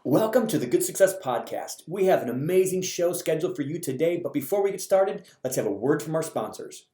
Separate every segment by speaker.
Speaker 1: Welcome to the Good Success Podcast. We have an amazing show scheduled for you today, but before we get started, let's have a word from our sponsors.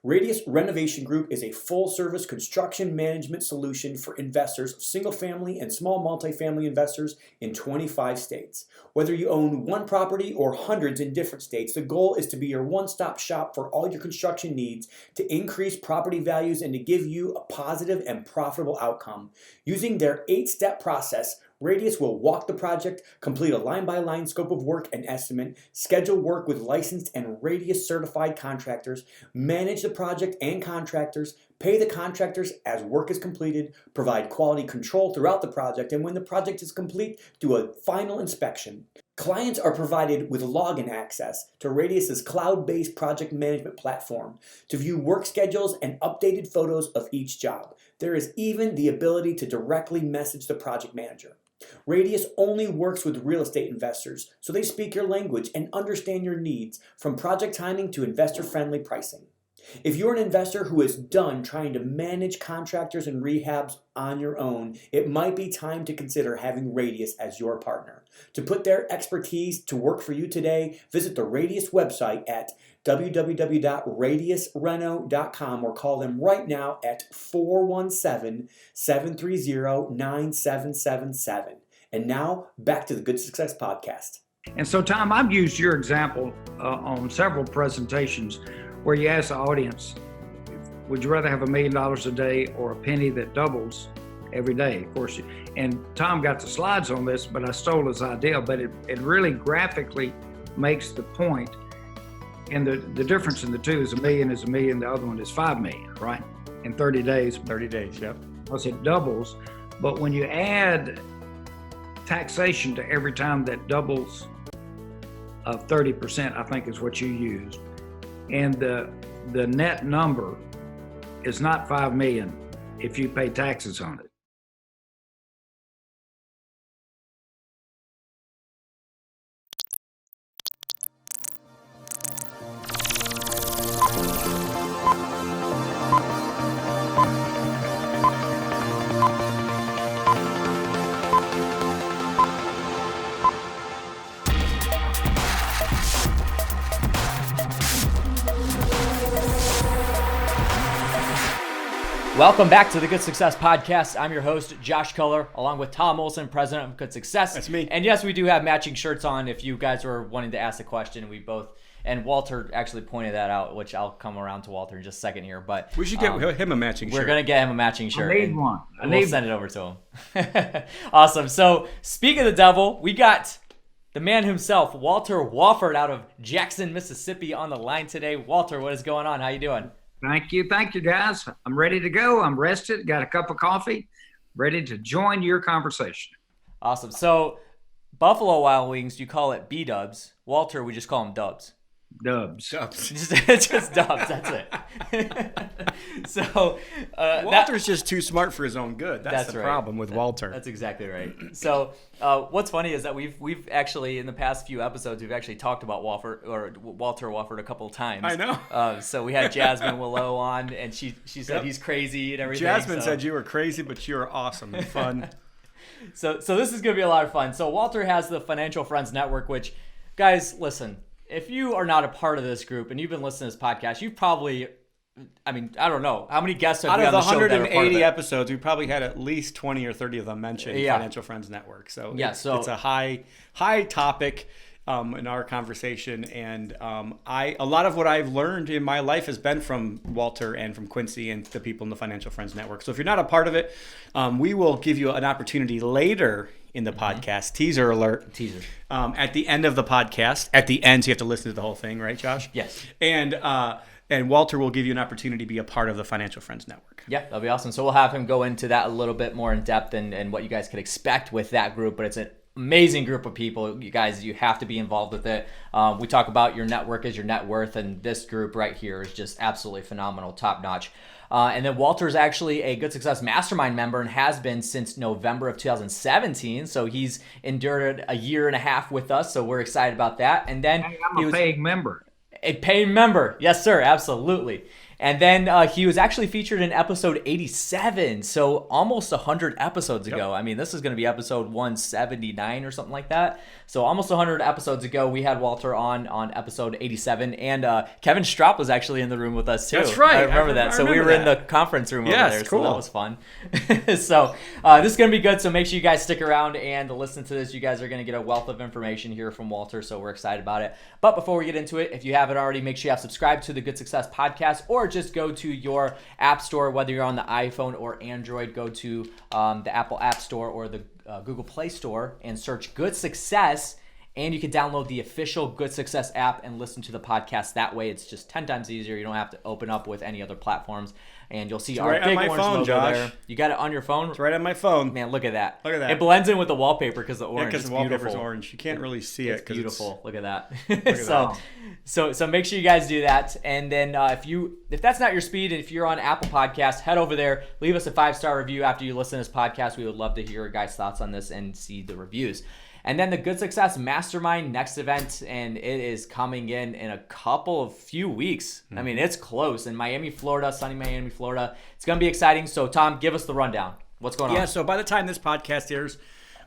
Speaker 1: Radius Renovation Group is a full-service construction management solution for investors of single-family and small multifamily investors in 25 states. Whether you own one property or hundreds in different states, the goal is to be your one-stop shop for all your construction needs, to increase property values, and to give you a positive and profitable outcome. Using their 8-step process, Radius will walk the project, complete a line-by-line scope of work and estimate, schedule work with licensed and Radius certified contractors, manage the project and contractors, pay the contractors as work is completed, provide quality control throughout the project, and when the project is complete, do a final inspection. Clients are provided with login access to Radius's cloud-based project management platform to view work schedules and updated photos of each job. There is even the ability to directly message the project manager. Radius only works with real estate investors, so they speak your language and understand your needs, from project timing to investor-friendly pricing. If you're an investor who is done trying to manage contractors and rehabs on your own, it might be time to consider having Radius as your partner. To put their expertise to work for you today, visit the Radius website at www.radiusreno.com or call them right now at 417-730-9777. And now, back to the Good Success Podcast.
Speaker 2: And so, Tom, I've used your example on several presentations where you ask the audience, would you rather have $1 million a day or a penny that doubles every day? Of course, and Tom got the slides on this, but I stole his idea, but it really graphically makes the point. And the difference in the two is $1 million is $1 million, the other one is $5 million, right? In 30 days.
Speaker 3: 30 days, yep.
Speaker 2: Because it doubles. But when you add taxation to every time that doubles of 30%, I think is what you used. And the net number is not $5 million if you pay taxes on it.
Speaker 4: Welcome back to the Good Success Podcast. I'm your host, Josh Culler, along with Tom Olson, president of Good Success.
Speaker 3: That's me.
Speaker 4: And yes, we do have matching shirts on if you guys were wanting to ask a question. And Walter actually pointed that out, which I'll come around to Walter in just a second here. But
Speaker 3: we should get him a matching shirt.
Speaker 4: We're going to get him a matching shirt.
Speaker 2: I need one.
Speaker 4: We'll send it over to him. Awesome. So speaking of the devil, we got the man himself, Walter Wofford, out of Jackson, Mississippi, on the line today. Walter, what is going on? How you doing?
Speaker 2: Thank you, guys. I'm ready to go. I'm rested, got a cup of coffee, ready to join your conversation.
Speaker 4: Awesome. So, Buffalo Wild Wings, you call it B-dubs. Walter, we just call them dubs.
Speaker 2: Dubs.
Speaker 4: just dubs, that's it. So,
Speaker 3: Walter's just too smart for his own good. That's the
Speaker 4: right.
Speaker 3: problem with Walter.
Speaker 4: That's exactly right. So, what's funny is that we've actually, in the past few episodes, we've actually talked about Walter Wofford a couple of times.
Speaker 3: I know.
Speaker 4: So we had Jasmine Willow on, and she said he's crazy and everything.
Speaker 3: Jasmine said you were crazy, but you're awesome and fun.
Speaker 4: So this is going to be a lot of fun. So Walter has the Financial Friends Network, which, guys, listen, if you are not a part of this group and you've been listening to this podcast, you've probably, I don't know, how many guests have we on the show that are part of it?
Speaker 3: Out of the 180 episodes, we probably had at least 20 or 30 of them mention Financial Friends Network. So, it's a high topic in our conversation. And a lot of what I've learned in my life has been from Walter and from Quincy and the people in the Financial Friends Network. So if you're not a part of it, we will give you an opportunity later in the podcast. Teaser alert.
Speaker 4: Teaser.
Speaker 3: At the end of the podcast. At the end, so you have to listen to the whole thing, right, Josh?
Speaker 4: Yes.
Speaker 3: And Walter will give you an opportunity to be a part of the Financial Friends Network.
Speaker 4: Yeah, that'll be awesome. So we'll have him go into that a little bit more in depth and what you guys could expect with that group. But it's an amazing group of people. You guys, you have to be involved with it. We talk about your network is your net worth, and this group right here is just absolutely phenomenal, top notch. And then Walter's actually a Good Success Mastermind member and has been since November of 2017. So he's endured a year and a half with us. So we're excited about that. And then
Speaker 2: I'm a paying member.
Speaker 4: A paying member. Yes, sir. Absolutely. And then he was actually featured in episode 87, so almost 100 episodes ago. I mean, this is going to be episode 179 or something like that. So almost 100 episodes ago, we had Walter on episode 87, and Kevin Straub was actually in the room with us too.
Speaker 3: That's right.
Speaker 4: I remember that. So we were in the conference room over there,
Speaker 3: cool.
Speaker 4: so that was fun. So this is going to be good, so make sure you guys stick around and listen to this. You guys are going to get a wealth of information here from Walter, so we're excited about it. But before we get into it, if you haven't already, make sure you have subscribed to the Good Success Podcast, or just go to your app store, whether you're on the iPhone or Android. Go to the Apple App Store or the Google Play Store and search Good Success, and you can download the official Good Success app and listen to the podcast that way. It's just 10 times easier. You don't have to open up with any other platforms. And you'll see our big orange logo there. You got it on your phone?
Speaker 3: It's right on my phone.
Speaker 4: Man, look at that.
Speaker 3: Look at that.
Speaker 4: It blends in with the wallpaper because the orange is
Speaker 3: the
Speaker 4: beautiful.
Speaker 3: wallpaper's orange. You can't really see it.
Speaker 4: It's beautiful. Look at that.
Speaker 3: Look at
Speaker 4: So make sure you guys do that. And then if that's not your speed, and if you're on Apple Podcasts, head over there. Leave us a 5-star review after you listen to this podcast. We would love to hear your guys' thoughts on this and see the reviews. And then the Good Success Mastermind next event, and it is coming in a few weeks. I mean, it's close in Miami, Florida, sunny Miami, Florida. It's going to be exciting. So, Tom, give us the rundown. What's going on?
Speaker 3: Yeah, so by the time this podcast airs,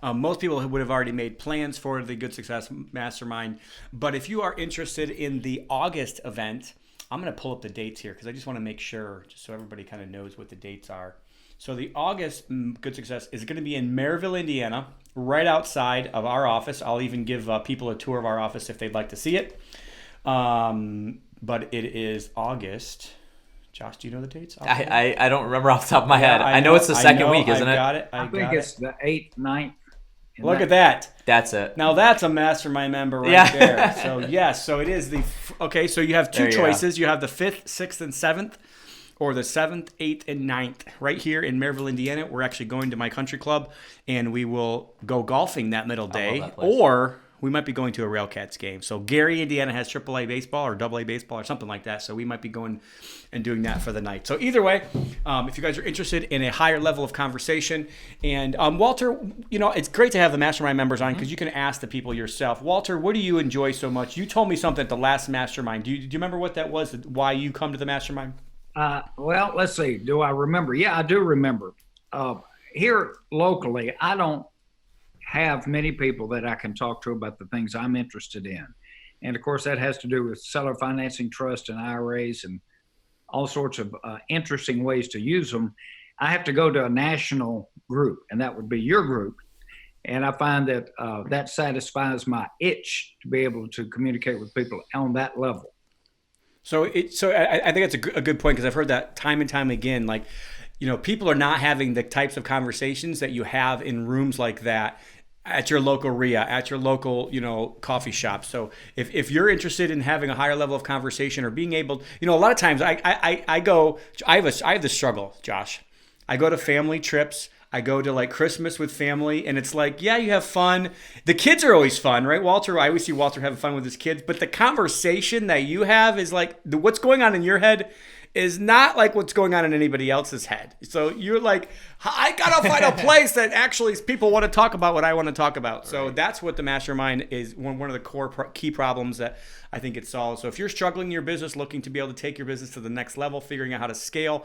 Speaker 3: most people would have already made plans for the Good Success Mastermind. But if you are interested in the August event, I'm going to pull up the dates here because I just want to make sure, just so everybody kind of knows what the dates are. So the August Good Success is going to be in Maryville, Indiana, right outside of our office. I'll even give people a tour of our office if they'd like to see it. But it is August. Josh, do you know the dates?
Speaker 4: I don't remember off the top of my head. I know it's the second week, isn't it?
Speaker 2: I think it's the 8th, 9th.
Speaker 3: Look at that.
Speaker 4: That's it.
Speaker 3: Now that's a Mastermind member right there. So yes, so it is okay, so you have two choices. You have the 5th, 6th, and 7th. Or the 7th, 8th, and 9th, right here in Maryville, Indiana. We're actually going to my country club, and we will go golfing that middle day. Or we might be going to a Railcats game. So Gary, Indiana has AAA baseball or AA baseball or something like that. So we might be going and doing that for the night. So either way, if you guys are interested in a higher level of conversation, and Walter, it's great to have the Mastermind members on because you can ask the people yourself. Walter, what do you enjoy so much? You told me something at the last Mastermind. Do you remember what that was, why you come to the Mastermind?
Speaker 2: Well, let's see. Do I remember? Yeah, I do remember. Here locally, I don't have many people that I can talk to about the things I'm interested in. And of course, that has to do with seller financing trust and IRAs and all sorts of interesting ways to use them. I have to go to a national group, and that would be your group. And I find that that satisfies my itch to be able to communicate with people on that level.
Speaker 3: So I think that's a good point because I've heard that time and time again. Like, people are not having the types of conversations that you have in rooms like that at your local RIA, at your local, coffee shop. So if you're interested in having a higher level of conversation or being able, a lot of times I have this struggle, Josh. I go to family trips. I go to like Christmas with family, and it's like, yeah, you have fun. The kids are always fun, right, Walter? I always see Walter having fun with his kids, but the conversation that you have is like what's going on in your head is not like what's going on in anybody else's head. So you're like, I gotta find a place that actually people want to talk about what I want to talk about. Right. So that's what the Mastermind is, one of the core key problems that I think it solves. So if you're struggling in your business, looking to be able to take your business to the next level, figuring out how to scale,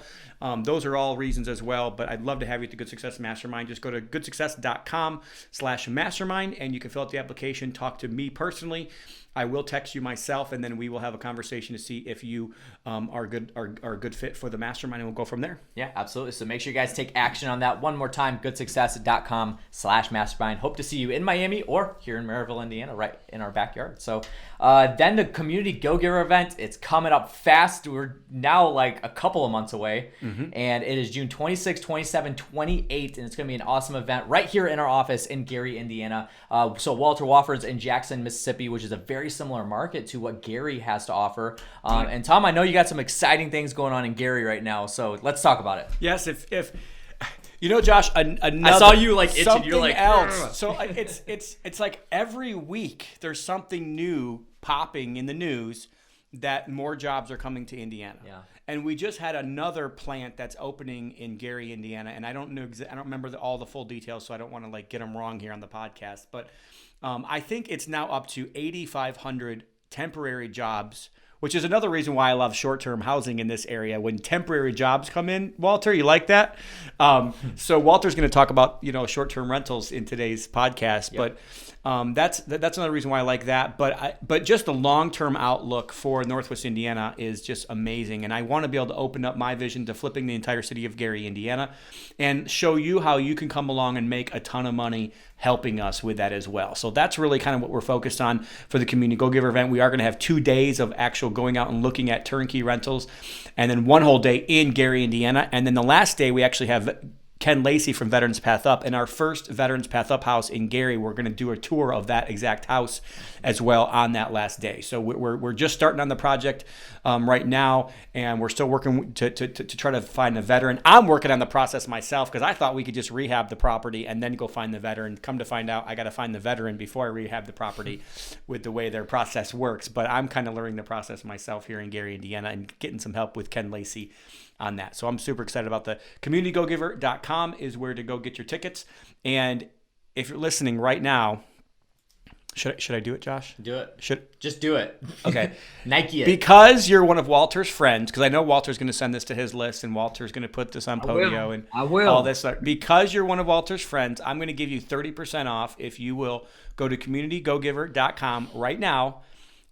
Speaker 3: those are all reasons as well. But I'd love to have you at the Good Success Mastermind. Just go to goodsuccess.com/mastermind, and you can fill out the application, talk to me personally. I will text you myself, and then we will have a conversation to see if you are a good fit for the Mastermind, and we'll go from there.
Speaker 4: Yeah, absolutely. So make sure you guys take action on that. One more time, goodsuccess.com/mastermind. Hope to see you in Miami or here in Maryville, Indiana, right in our backyard. So then the Community Go-Giver event, it's coming up fast. We're now like a couple of months away, and it is June 26, 27, 28, and it's going to be an awesome event right here in our office in Gary, Indiana. So Walter Wofford's in Jackson, Mississippi, which is a very similar market to what Gary has to offer. And Tom, I know you got some exciting things going on in Gary right now, so let's talk about it.
Speaker 3: Yes, if Josh, another,
Speaker 4: I saw you like itching. You're like,
Speaker 3: else. So it's like every week there's something new popping in the news that more jobs are coming to Indiana.
Speaker 4: Yeah.
Speaker 3: And we just had another plant that's opening in Gary, Indiana, and I don't remember all the full details, so I don't want to like get them wrong here on the podcast. But I think it's now up to 8,500 temporary jobs which is another reason why I love short-term housing in this area. When temporary jobs come in, Walter, you like that? So Walter's going to talk about, short-term rentals in today's podcast, but that's another reason why I like that. But just the long-term outlook for Northwest Indiana is just amazing, and I want to be able to open up my vision to flipping the entire city of Gary, Indiana, and show you how you can come along and make a ton of money helping us with that as well. So that's really kind of what we're focused on for the Community Go-Giver event. We are going to have 2 days of actual going out and looking at turnkey rentals, and then 1 whole day in Gary, Indiana. And then the last day, we actually have Ken Lacey from Veterans Path Up. In our first Veterans Path Up house in Gary, we're going to do a tour of that exact house as well on that last day. So we're just starting on the project right now, and we're still working to try to find a veteran. I'm working on the process myself because I thought we could just rehab the property and then go find the veteran. Come to find out, I got to find the veteran before I rehab the property with the way their process works. But I'm kind of learning the process myself here in Gary, Indiana, and getting some help with Ken Lacey on that. So I'm super excited about the communitygogiver.com is where to go get your tickets. And if you're listening right now, should I do it, Josh?
Speaker 4: Do it. Just do it.
Speaker 3: Okay.
Speaker 4: Nike it.
Speaker 3: Because you're one of Walter's friends, because I know Walter's going to send this to his list, and Walter's going to put this on Podio and all this stuff. Because you're one of Walter's friends, I'm going to give you 30% off if you will go to communitygogiver.com right now,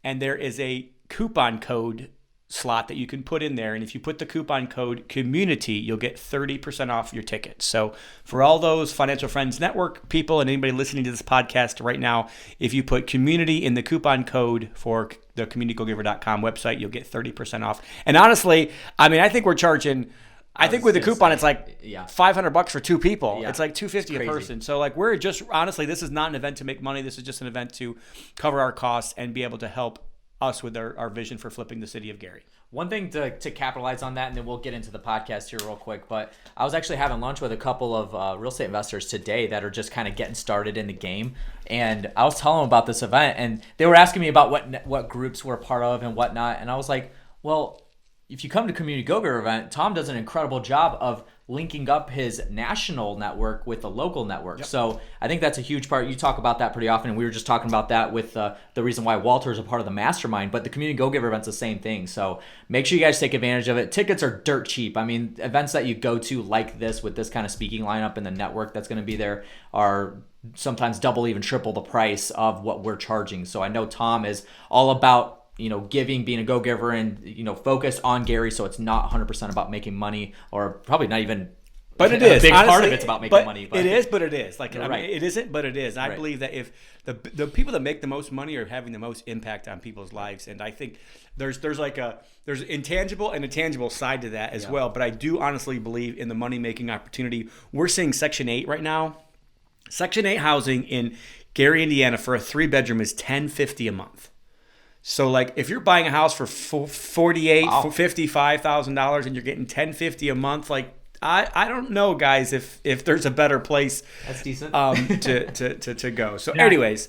Speaker 3: and there is a coupon code slot that you can put in there, and if you put the coupon code community, you'll get 30% off your ticket. So for all those Financial Friends Network people and anybody listening to this podcast right now, if you put community in the coupon code for the communitygogiver.com website, you'll get 30% off. And honestly, I mean, I think we're charging, I think with the coupon, it's like $500 for 2 people. Yeah. It's like $250 a person. So like, we're just, honestly, this is not an event to make money. This is just an event to cover our costs and be able to help us with our vision for flipping the city of Gary.
Speaker 4: One thing to capitalize on that, and then we'll get into the podcast here real quick, but I was actually having lunch with a couple of real estate investors today that are just kind of getting started in the game, and I was telling them about this event, and they were asking me about what groups we're a part of and whatnot, and I was like, well, if you come to Community Go-Giver event, Tom does an incredible job of linking up his national network with the local network. Yep. So I think that's a huge part. You talk about that pretty often. And we were just talking about that with the reason why Walter is a part of the Mastermind, but the Community Go-Giver event's the same thing. So make sure you guys take advantage of it. Tickets are dirt cheap. I mean, events that you go to like this with this kind of speaking lineup and the network that's going to be there are sometimes double, even triple the price of what we're charging. So I know Tom is all about giving, being a go-giver, and, focus on Gary. So it's not 100% about making money, or probably not even,
Speaker 3: but it is.
Speaker 4: A big
Speaker 3: honestly,
Speaker 4: part of it's about making money. But
Speaker 3: it is, but it is. Like,
Speaker 4: right.
Speaker 3: It isn't, but it is. I believe that if the people that make the most money are having the most impact on people's lives. And I think there's intangible and a tangible side to that as well. But I do honestly believe in the money-making opportunity. We're seeing Section 8 right now. Section 8 housing in Gary, Indiana for a 3-bedroom is $1,050 a month. So like, if you're buying a house for $55,000 and you're getting $1,050 a month, like, I don't know, guys, if there's a better place
Speaker 4: that's decent
Speaker 3: to go. So anyways,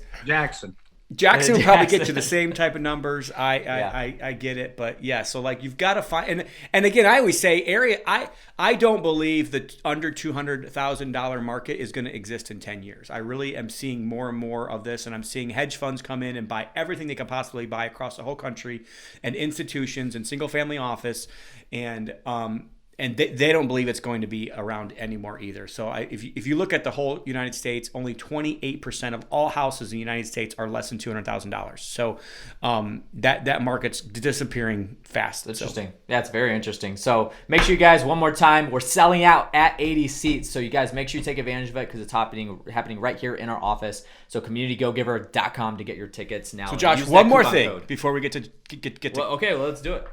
Speaker 2: Jackson
Speaker 3: will probably get you the same type of numbers. I get it, but yeah. So like, you've got to find, and again, I always say area. I don't believe the under $200,000 market is going to exist in 10 years. I really am seeing more and more of this, and I'm seeing hedge funds come in and buy everything they can possibly buy across the whole country, and institutions and single family office, and they don't believe it's going to be around anymore either. So if you look at the whole United States, only 28% of all houses in the United States are less than $200,000. So that market's disappearing fast.
Speaker 4: Interesting. Yeah, it's very interesting. So make sure you guys, one more time, we're selling out at 80 seats. So you guys make sure you take advantage of it, because it's happening right here in our office. So communitygogiver.com to get your tickets now.
Speaker 3: So Josh, one more thing before we get to
Speaker 4: okay, well, let's do it.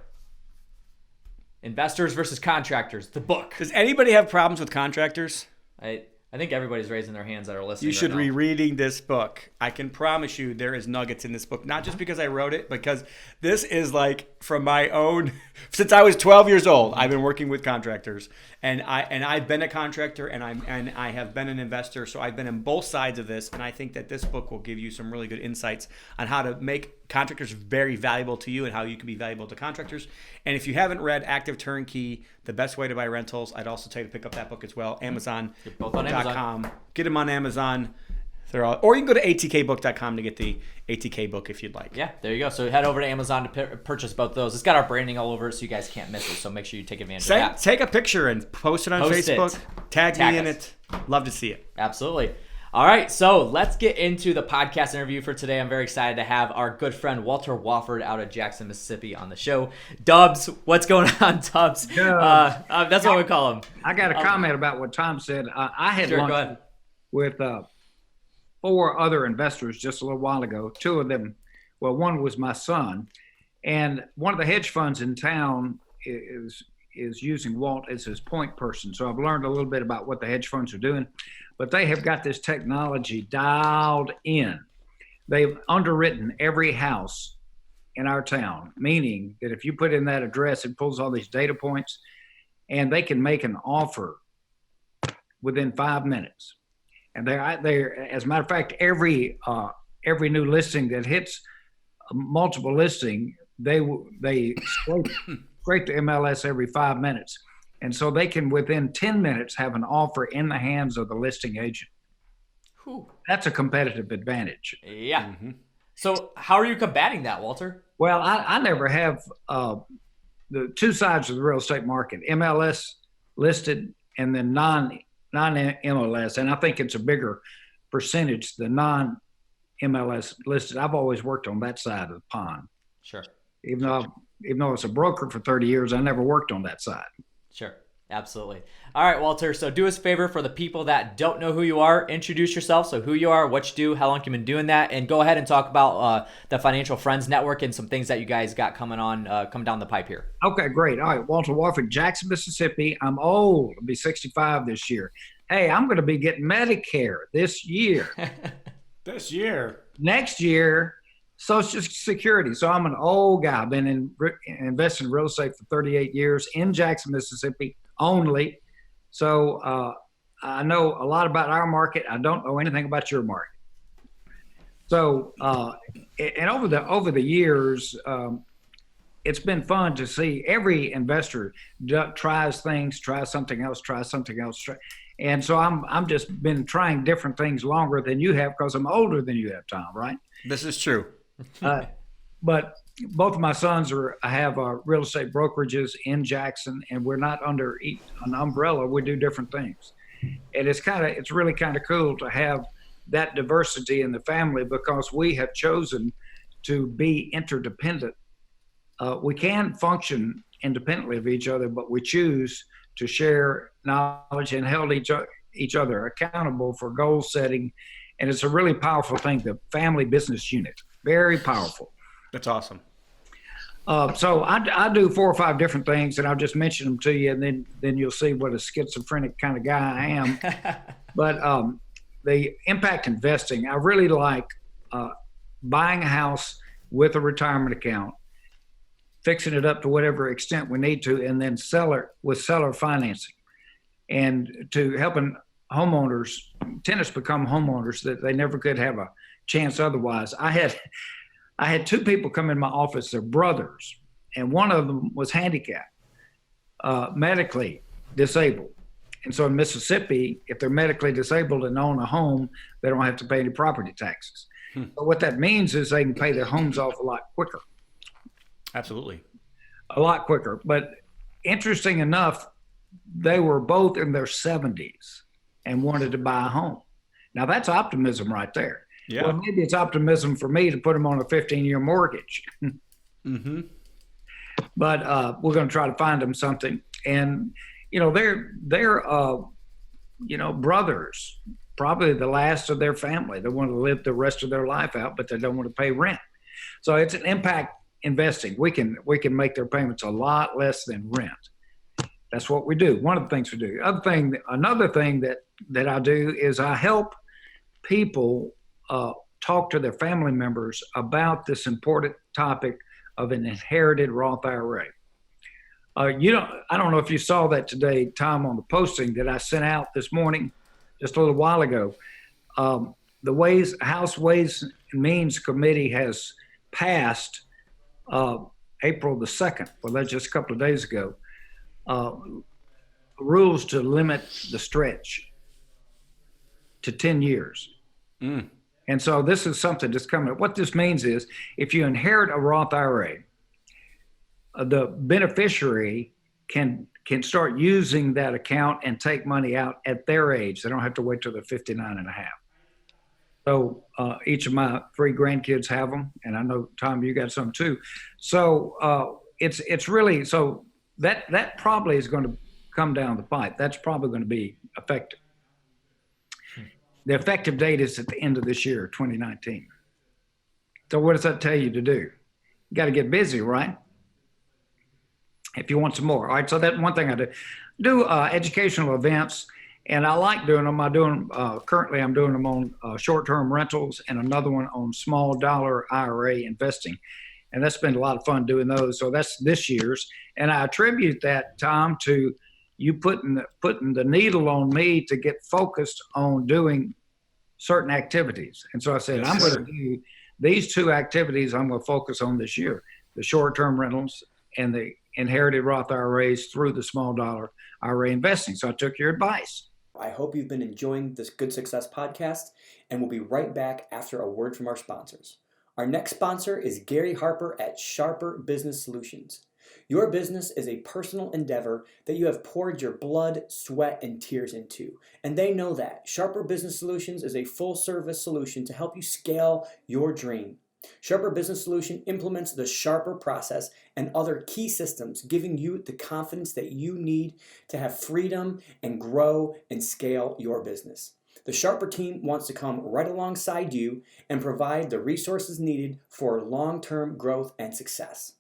Speaker 4: Investors versus Contractors, the book.
Speaker 3: Does anybody have problems with contractors?
Speaker 4: I think everybody's raising their hands that are listening.
Speaker 3: You should be reading this book. I can promise you there is nuggets in this book. Not just because I wrote it, because this is like from my own. Since I was 12 years old, I've been working with contractors, and I've been a contractor, and I have been an investor. So I've been in both sides of this, and I think that this book will give you some really good insights on how to make contractors very valuable to you and how you can be valuable to contractors. And if you haven't read Active Turnkey, The Best Way to Buy Rentals, I'd also tell you to pick up that book as well. Amazon.com. Get them on Amazon. Or you can go to atkbook.com to get the ATK book if you'd like.
Speaker 4: Yeah, there you go. So head over to Amazon to purchase both those. It's got our branding all over it, so you guys can't miss it. So make sure you take advantage of that.
Speaker 3: Take a picture and post it on Facebook. Tag me in it. Love to see it.
Speaker 4: Absolutely. All right, so let's get into the podcast interview for today. I'm very excited to have our good friend Walter Wofford out of Jackson, Mississippi on the show. Dubs, what's going on, Dubs? That's what we call him.
Speaker 2: I got a comment about what Tom said. I had lunch with 4 other investors just a little while ago. 2 of them, well, one was my son, and one of the hedge funds in town is using Walt as his point person. So I've learned a little bit about what the hedge funds are doing, but they have got this technology dialed in. They've underwritten every house in our town, meaning that if you put in that address, it pulls all these data points, and they can make an offer within 5 minutes. And they're as a matter of fact, every new listing that hits a multiple listing, they scrape the MLS every 5 minutes. And so they can, within 10 minutes, have an offer in the hands of the listing agent.
Speaker 4: Whew.
Speaker 2: That's a competitive advantage.
Speaker 4: Yeah. Mm-hmm. So how are you combating that, Walter?
Speaker 2: Well, I never have the 2 sides of the real estate market, MLS listed and then non-MLS, and I think it's a bigger percentage, the non-MLS listed. I've always worked on that side of the pond.
Speaker 4: Sure.
Speaker 2: Even though I was a broker for 30 years, I never worked on that side.
Speaker 4: Sure. Absolutely. All right, Walter. So do us a favor for the people that don't know who you are. Introduce yourself. So who you are, what you do, how long you've been doing that, and go ahead and talk about the Financial Friends Network and some things that you guys got coming down the pipe here.
Speaker 2: Okay, great. All right, Walter Wofford, Jackson, Mississippi. I'm old. I'll be 65 this year. Hey, I'm going to be getting Medicare this year.
Speaker 3: This year?
Speaker 2: Next year, Social Security. So I'm an old guy. I've been investing in real estate for 38 years in Jackson, Mississippi only. So I know a lot about our market. I don't know anything about your market. So and over the years, it's been fun to see every investor tries something else. And so I'm just been trying different things longer than you have because I'm older than you have, Tom, right?
Speaker 3: This is true.
Speaker 2: But both of my sons have real estate brokerages in Jackson, and we're not under an umbrella. We do different things. And it's really kind of cool to have that diversity in the family because we have chosen to be interdependent. We can function independently of each other, but we choose to share knowledge and hold each other accountable for goal setting. And it's a really powerful thing, the family business unit. Very powerful.
Speaker 3: That's awesome.
Speaker 2: So I do 4 or 5 different things, and I'll just mention them to you, and then you'll see what a schizophrenic kind of guy I am. But the impact investing, I really like buying a house with a retirement account, fixing it up to whatever extent we need to, and then seller financing, and to helping tenants become homeowners that they never could have a chance otherwise. I had 2 people come in my office. They're brothers, and one of them was handicapped, medically disabled. And so in Mississippi, if they're medically disabled and own a home, they don't have to pay any property taxes. But what that means is they can pay their homes off a lot quicker.
Speaker 3: Absolutely.
Speaker 2: A lot quicker. But interesting enough, they were both in their 70s and wanted to buy a home. Now that's optimism right there. Yeah. Well, maybe it's optimism for me to put them on a 15-year mortgage. Mm-hmm. But we're going to try to find them something. And, they're brothers, probably the last of their family. They want to live the rest of their life out, but they don't want to pay rent. So it's an impact investing. We can make their payments a lot less than rent. That's what we do. One of the things we do. Another thing that I do is I help people talk to their family members about this important topic of an inherited Roth IRA. I don't know if you saw that today, Tom, on the posting that I sent out this morning, just a little while ago. The House Ways and Means Committee has passed April the 2nd, well, that's just a couple of days ago, rules to limit the stretch to 10 years. And so this is something that's coming up. What this means is if you inherit a Roth IRA, the beneficiary can start using that account and take money out at their age. They don't have to wait till they're 59 and a half. So each of my 3 grandkids have them, and I know, Tom, you got some too. So it's really, so that probably is going to come down the pipe. That's probably going to be effective. The effective date is at the end of this year, 2019. So what does that tell you to do? You got to get busy, right? If you want some more. All right, so that's one thing I do educational events, and I like doing them. Currently I'm doing them on short-term rentals and another one on small dollar IRA investing. And that's been a lot of fun doing those. So that's this year's. And I attribute that, Tom, to you putting the needle on me to get focused on doing certain activities. And so I said, I'm going to do these 2 activities I'm going to focus on this year, the short-term rentals and the inherited Roth IRAs through the small dollar IRA investing. So I took your advice.
Speaker 1: I hope you've been enjoying this Good Success podcast, and we'll be right back after a word from our sponsors. Our next sponsor is Gary Harper at Sharper Business Solutions. Your business is a personal endeavor that you have poured your blood, sweat, and tears into. And they know that. Sharper Business Solutions is a full-service solution to help you scale your dream. Sharper Business Solution implements the Sharper process and other key systems, giving you the confidence that you need to have freedom and grow and scale your business. The Sharper team wants to come right alongside you and provide the resources needed for long-term growth and success.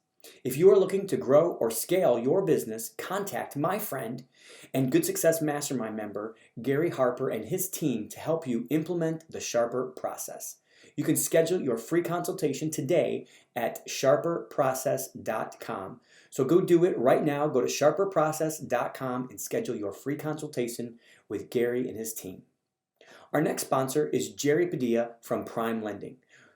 Speaker 1: If you are looking to grow or scale your business, contact my friend and Good Success Mastermind member, Gary Harper, and his team to help you implement the Sharper process. You can schedule your free consultation today at sharperprocess.com. So go do it right now. Go to sharperprocess.com and schedule your free consultation with Gary and his team. Our next sponsor is Jerry Padilla from Prime Lending.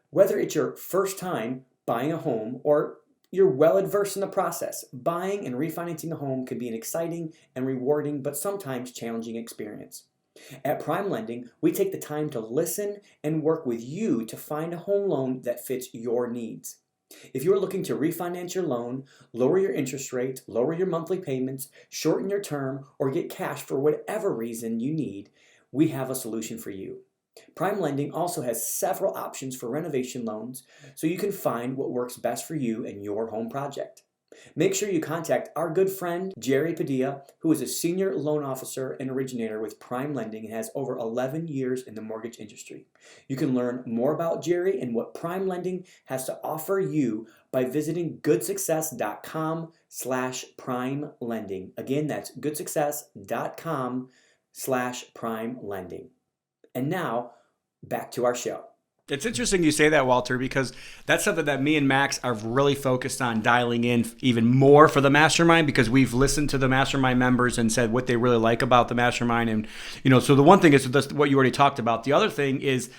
Speaker 1: Whether it's your first time buying a home or you're well adversed in the process, buying and refinancing a home can be an exciting and rewarding but sometimes challenging experience. At Prime Lending, we take the time to listen and work with you to find a home loan that fits your needs. If you're looking to refinance your loan, lower your interest rate, lower your monthly payments, shorten your term, or get cash for whatever reason you need, we have a solution for you. Prime Lending also has several options for renovation loans, so you can find what works best for you and your home project. Make sure you contact our good friend, Jerry Padilla, who is a senior loan officer and originator with Prime Lending and has over 11 years in the mortgage industry. You can learn more about Jerry and what Prime Lending has to offer you by visiting goodsuccess.com/prime lending. Again, that's goodsuccess.com/prime lending. And now, back to our show.
Speaker 3: It's interesting you say that, Walter, because that's something that me and Max are really focused on dialing in even more for the Mastermind, because we've listened to the Mastermind members and said what they really like about the Mastermind. And, so the one thing is what you already talked about. The other thing is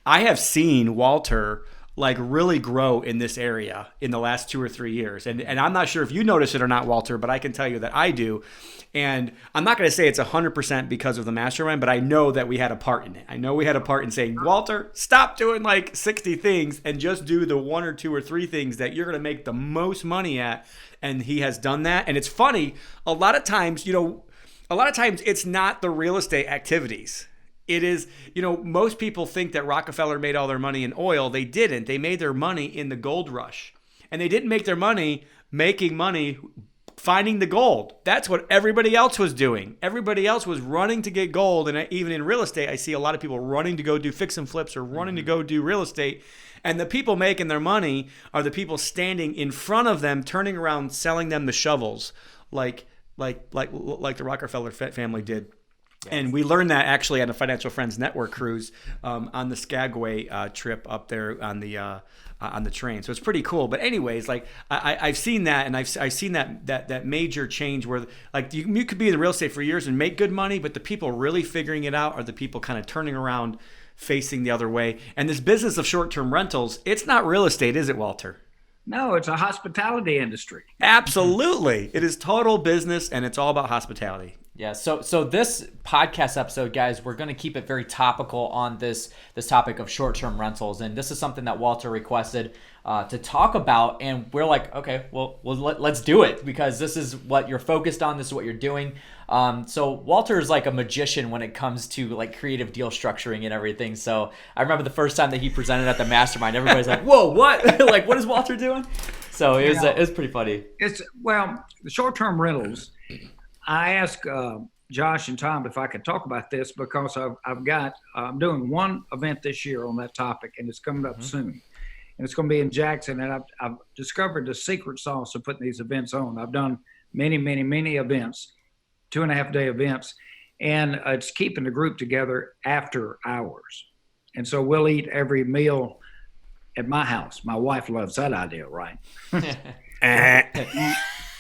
Speaker 3: I have seen Walter really grow in this area in the last 2 or 3 years. And I'm not sure if you notice it or not, Walter, but I can tell you that I do. And I'm not going to say it's 100% because of the Mastermind, but I know that we had a part in it. I know we had a part in saying, Walter, stop doing 60 things and just do the 1 or 2 or 3 things that you're going to make the most money at. And he has done that. And it's funny, a lot of times it's not the real estate activities. It is, most people think that Rockefeller made all their money in oil. They didn't. They made their money in the gold rush. And they didn't make their money making money finding the gold. That's what everybody else was doing. Everybody else was running to get gold. And even in real estate, I see a lot of people running to go do fix and flips or running to go do real estate. And the people making their money are the people standing in front of them, turning around, selling them the shovels like the Rockefeller family did. Yes. And we learned that actually on a Financial Friends Network cruise on the Skagway trip up there on the train. So it's pretty cool. But anyways, I've seen that, and I've seen that major change where you could be in real estate for years and make good money, but the people really figuring it out are the people kind of turning around, facing the other way. And this business of short-term rentals, it's not real estate, is it, Walter?
Speaker 2: No, it's a hospitality industry.
Speaker 3: Absolutely. It is total business, and it's all about hospitality.
Speaker 4: Yeah. So this podcast episode, guys, we're going to keep it very topical on this topic of short-term rentals, and this is something that Walter requested to talk about, and we're like, okay, well let's do it, because this is what you're focused on. This is what you're doing. So Walter is like a magician when it comes to like creative deal structuring and everything. So I remember the first time that he presented at the Mastermind, everybody's like, whoa, what? Like, what is Walter doing? So it was pretty funny.
Speaker 2: The short-term rentals. I asked Josh and Tom if I could talk about this, because I'm doing one event this year on that topic, and it's coming up soon. And it's going to be in Jackson, and I've discovered the secret sauce of putting these events on. I've done many, many, many events, 2.5-day events, and it's keeping the group together after hours. And so we'll eat every meal at my house. My wife loves that idea, right?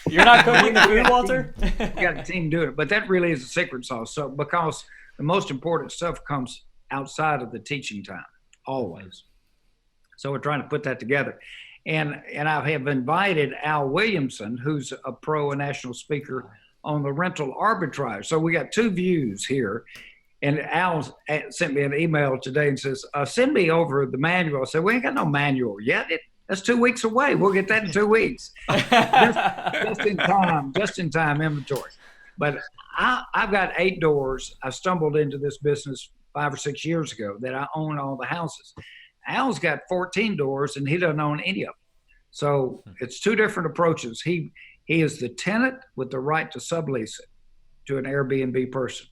Speaker 4: You're not cooking the food, Walter?
Speaker 2: We got a team doing it, but that really is a secret sauce. So because the most important stuff comes outside of the teaching time, always. So we're trying to put that together. And I have invited Al Williamson, who's a pro and national speaker on the rental arbitrage. So we got two views here. And Al sent me an email today and says, send me over the manual. I said, we ain't got no manual yet. That's 2 weeks away. We'll get that in 2 weeks. just in time inventory. But I've got 8 doors. I stumbled into this business 5 or 6 years ago that I own all the houses. Al's got 14 doors, and he doesn't own any of them. So it's 2 different approaches. He is the tenant with the right to sublease it to an Airbnb person.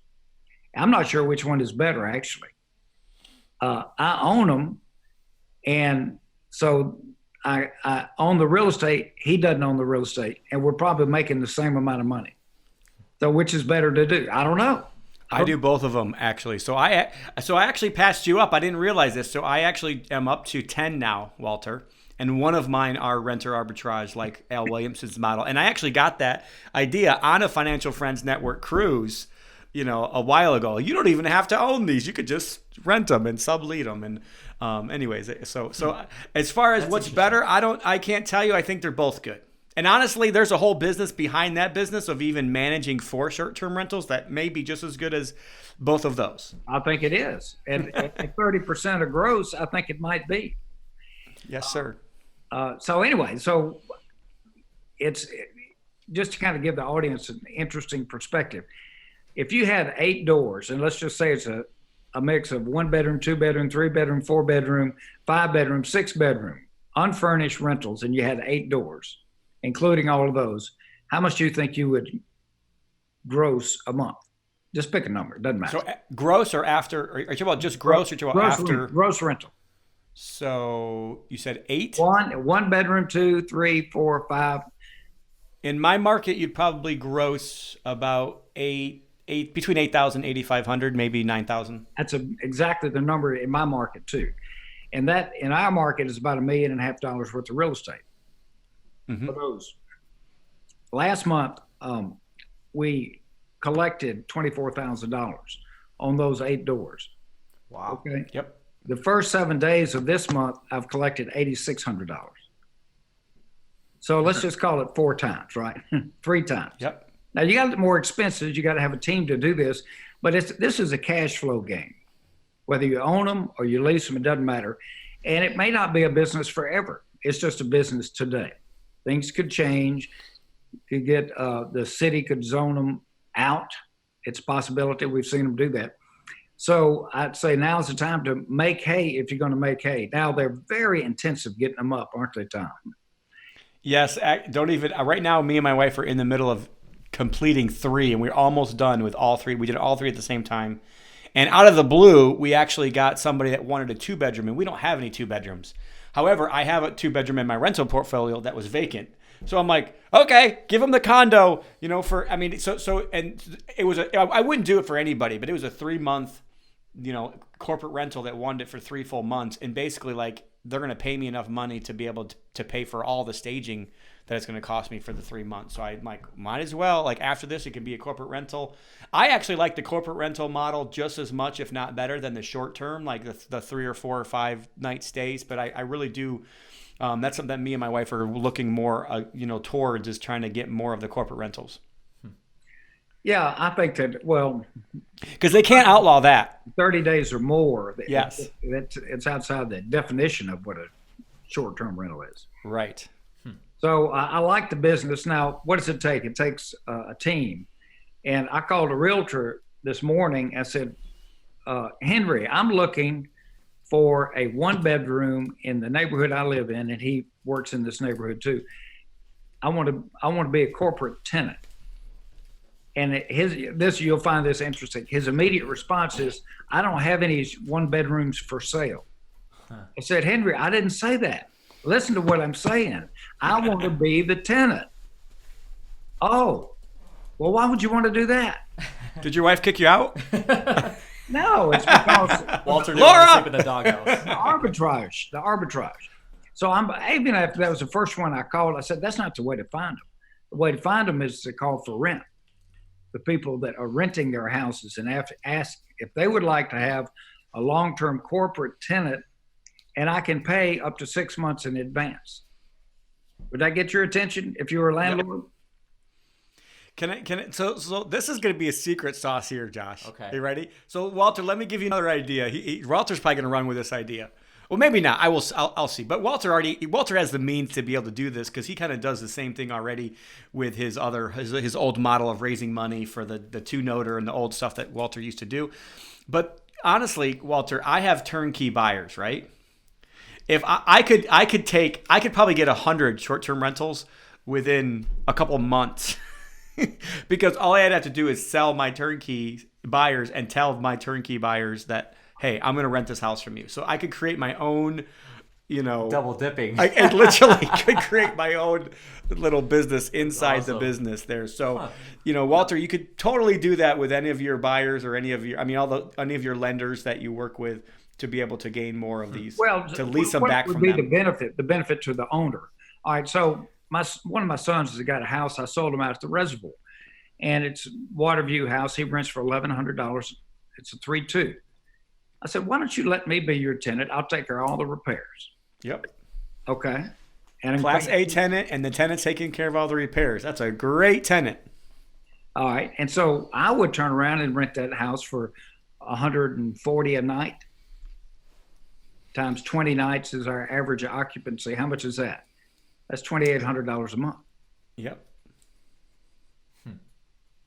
Speaker 2: I'm not sure which one is better, actually. I own them, and so I own the real estate. He doesn't own the real estate, and we're probably making the same amount of money. So which is better to do? I don't know.
Speaker 3: I do both of them, actually. So I actually passed you up. I didn't realize this. So I actually am up to 10 now, Walter. And one of mine are renter arbitrage, like Al Williamson's model. And I actually got that idea on a Financial Friends Network cruise, a while ago. You don't even have to own these. You could just rent them and sublease them. And anyways, so as far as what's better, I can't tell you. I think they're both good. And honestly, there's a whole business behind that business of even managing for short-term rentals that may be just as good as both of those.
Speaker 2: I think it is. And at 30% of gross, I think it might be.
Speaker 3: Yes, sir.
Speaker 2: So anyway, it's just to kind of give the audience an interesting perspective. If you had 8 doors, and let's just say it's a mix of 1 bedroom, 2 bedroom, 3 bedroom, 4 bedroom, 5 bedroom, 6 bedroom, unfurnished rentals, and you had 8 doors, including all of those, how much do you think you would gross a month? Just pick a number. It doesn't matter.
Speaker 3: So gross or after? Are you talking about just gross or talking about after?
Speaker 2: Gross rental.
Speaker 3: So you said 8?
Speaker 2: 1 bedroom, 2, 3, 4, 5.
Speaker 3: In my market, you'd probably gross about between 8,000 and 8,500, maybe 9,000.
Speaker 2: That's exactly the number in my market too. And that in our market is about $1.5 million worth of real estate. Mm-hmm. For those. Last month, we collected $24,000 on those 8 doors.
Speaker 3: Wow.
Speaker 2: Okay.
Speaker 3: Yep.
Speaker 2: The first 7 days of this month, I've collected $8,600. So let's just call it 4 times, right? 3 times.
Speaker 3: Yep.
Speaker 2: Now you got more expenses. You got to have a team to do this, but this is a cash flow game. Whether you own them or you lease them, it doesn't matter. And it may not be a business forever. It's just a business today. Things could change. You could get the city could zone them out. It's a possibility. We've seen them do that. So I'd say now's the time to make hay if you're going to make hay. Now they're very intensive getting them up, aren't they, Tom?
Speaker 3: Yes. Right now, me and my wife are in the middle of completing 3, and we're almost done with all 3. We did all 3 at the same time. And out of the blue, we actually got somebody that wanted a 2-bedroom, and we don't have any 2-bedrooms. However, I have a 2-bedroom in my rental portfolio that was vacant. So I'm like, okay, give them the condo, and it was I wouldn't do it for anybody, but it was a 3-month, corporate rental that wanted it for 3 full months. And basically like, they're going to pay me enough money to be able to pay for all the staging that it's going to cost me for the 3 months. So I'm like, might as well, like after this, it can be a corporate rental. I actually like the corporate rental model just as much, if not better than the short term, like the 3 or 4 or 5 night stays. But I really do. That's something that me and my wife are looking more, towards, is trying to get more of the corporate rentals.
Speaker 2: Yeah, I think that, well,
Speaker 3: because they can't outlaw that.
Speaker 2: 30 days or more.
Speaker 3: Yes.
Speaker 2: It's outside the definition of what a short-term rental is.
Speaker 3: Right.
Speaker 2: So I like the business. Now, what does it take? It takes a team. And I called a realtor this morning and said, Henry, I'm looking for a one-bedroom in the neighborhood I live in, and he works in this neighborhood too. I want to be a corporate tenant. And you'll find this interesting. His immediate response is, I don't have any one-bedrooms for sale. I said, Henry, I didn't say that. Listen to what I'm saying. I want to be the tenant. Oh, well, why would you want to do that?
Speaker 3: Did your wife kick you out?
Speaker 2: No, it's because
Speaker 4: Walter didn't want to sleep in the doghouse.
Speaker 2: The arbitrage. So even after that was the first one I called, I said, that's not the way to find them. The way to find them is to call for rent. The people that are renting their houses and ask if they would like to have a long-term corporate tenant, and I can pay up to 6 months in advance. Would that get your attention if you were a landlord?
Speaker 3: So this is going to be a secret sauce here, Josh.
Speaker 4: Okay.
Speaker 3: Are you ready? So Walter, let me give you another idea. Walter's probably going to run with this idea. Well, maybe not. I'll see. But Walter has the means to be able to do this because he kind of does the same thing already with his old model of raising money for the two-noter and the old stuff that Walter used to do. But honestly, Walter, I have turnkey buyers, right? If I could probably get 100 short-term rentals within a couple months because all I'd have to do is sell my turnkey buyers and tell my turnkey buyers that, hey, I'm going to rent this house from you. So I could create my own,
Speaker 4: double dipping.
Speaker 3: I literally could create my own little business inside the business there. So, Walter, you could totally do that with any of your buyers or any of your lenders that you work with to be able to gain more of these, to lease them back from them.
Speaker 2: What would be the benefit to the owner? All right, so one of my sons has got a house. I sold him out at the reservoir, and it's Waterview house. He rents for $1,100. It's a 3-2. I said, why don't you let me be your tenant? I'll take care of all the repairs.
Speaker 3: Yep.
Speaker 2: Okay. And
Speaker 3: Class A tenant, and the tenant's taking care of all the repairs. That's a great tenant.
Speaker 2: All right. And so I would turn around and rent that house for $140 a night. Times 20 nights is our average occupancy. How much is that? That's $2,800 a month.
Speaker 3: Yep.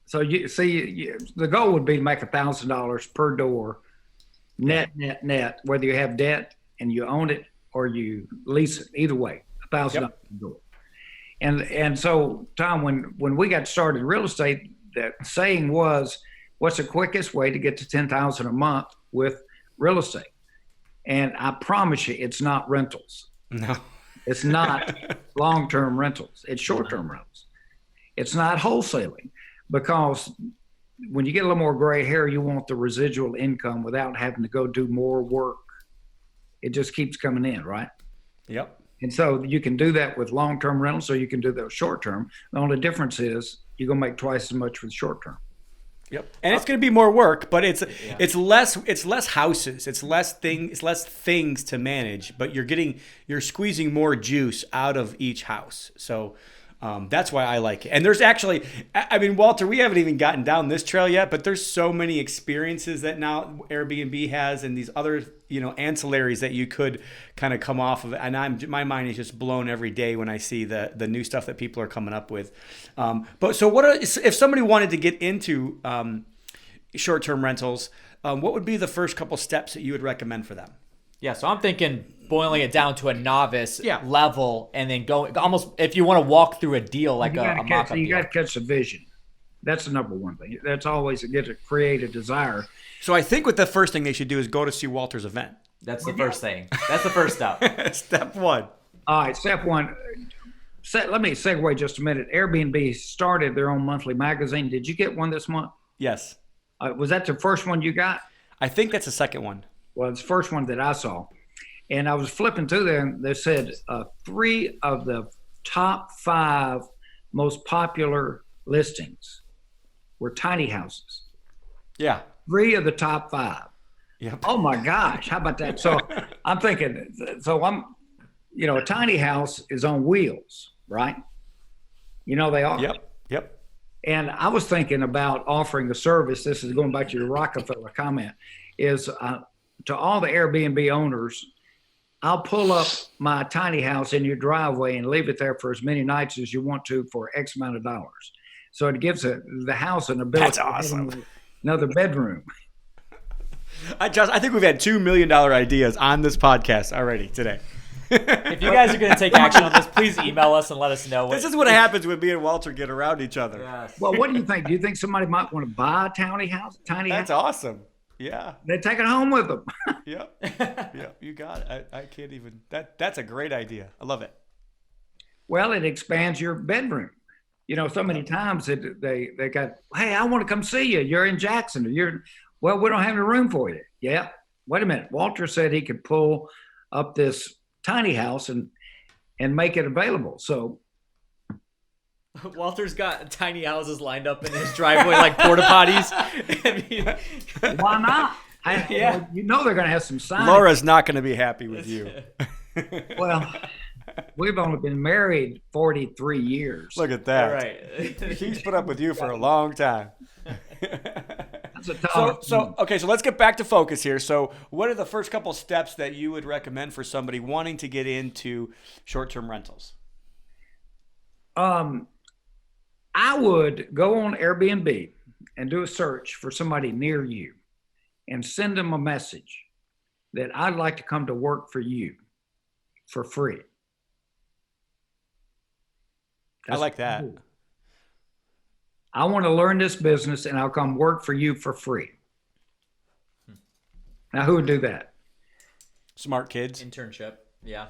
Speaker 2: So you see, the goal would be to make $1,000 per door, net, whether you have debt and you own it or you lease it. Either way, $1,000 per door. And so, Tom, when we got started in real estate, the saying was, what's the quickest way to get to $10,000 a month with real estate? And I promise you, it's not rentals.
Speaker 3: No.
Speaker 2: It's not long-term rentals. It's short-term rentals. It's not wholesaling, because when you get a little more gray hair, you want the residual income without having to go do more work. It just keeps coming in, right?
Speaker 3: Yep.
Speaker 2: And so you can do that with long-term rentals, or you can do that with short-term. The only difference is you're going to make twice as much with short-term.
Speaker 3: Yep. And it's going to be more work, but it's less houses, it's less things to manage, but you're squeezing more juice out of each house. So that's why I like it. And there's actually, Walter, we haven't even gotten down this trail yet, but there's so many experiences that now Airbnb has and these other, ancillaries that you could kind of come off of. And my mind is just blown every day when I see the new stuff that people are coming up with. But so if somebody wanted to get into short-term rentals, what would be the first couple steps that you would recommend for them?
Speaker 4: Yeah, so I'm thinking boiling it down to a novice level, and then going almost if you want to walk through a deal like a mock-up deal.
Speaker 2: You got to catch the vision. That's the number one thing. That's always to create a desire.
Speaker 3: So I think what the first thing they should do is go to see Walter's event.
Speaker 4: That's the first thing. That's the first step.
Speaker 3: Step one.
Speaker 2: All right, step one. Let me segue just a minute. Airbnb started their own monthly magazine. Did you get one this month?
Speaker 3: Yes.
Speaker 2: Was that the first one you got?
Speaker 3: I think that's the second one.
Speaker 2: Well, it's the first one that I saw. And I was flipping through there, and they said 3 of the top 5 most popular listings were tiny houses.
Speaker 3: Yeah.
Speaker 2: 3 of the top 5.
Speaker 3: Yep.
Speaker 2: Oh my gosh, how about that? So I'm thinking, a tiny house is on wheels, right? They are.
Speaker 3: Yep.
Speaker 2: And I was thinking about offering a service. This is going back to your Rockefeller comment, is to all the Airbnb owners, I'll pull up my tiny house in your driveway and leave it there for as many nights as you want to for X amount of dollars. So it gives the house an ability
Speaker 3: That's awesome.
Speaker 2: to have another bedroom.
Speaker 3: I think we've had $2 million ideas on this podcast already today.
Speaker 4: If you guys are going to take action on this, please email us and let us know.
Speaker 3: This is what happens when me and Walter get around each other.
Speaker 4: Yes.
Speaker 2: Well, what do you think? Do you think somebody might want to buy a tiny house?
Speaker 3: That's awesome. Yeah.
Speaker 2: They take it home with them.
Speaker 3: Yep. Yep. You got it. I can't even. That's a great idea. I love it.
Speaker 2: Well, it expands your bedroom. You know, so many times they got, hey, I want to come see you. You're in Jackson. Well, we don't have any room for you. Yeah. Wait a minute. Walter said he could pull up this tiny house and make it available. So
Speaker 4: Walter's got tiny houses lined up in his driveway like porta potties.
Speaker 2: Why not? Yeah. You know they're going to have some signs.
Speaker 3: Laura's not going to be happy with you.
Speaker 2: Well, we've only been married 43 years.
Speaker 3: Look at that.
Speaker 4: All right.
Speaker 3: He's put up with you for a long time.
Speaker 2: That's a tough.
Speaker 3: So let's get back to focus here. So what are the first couple steps that you would recommend for somebody wanting to get into short-term rentals?
Speaker 2: I would go on Airbnb and do a search for somebody near you and send them a message that I'd like to come to work for you for free.
Speaker 3: I like that.
Speaker 2: Cool. I want to learn this business and I'll come work for you for free. Now, who would do that?
Speaker 3: Smart kids.
Speaker 4: Internship. Yeah.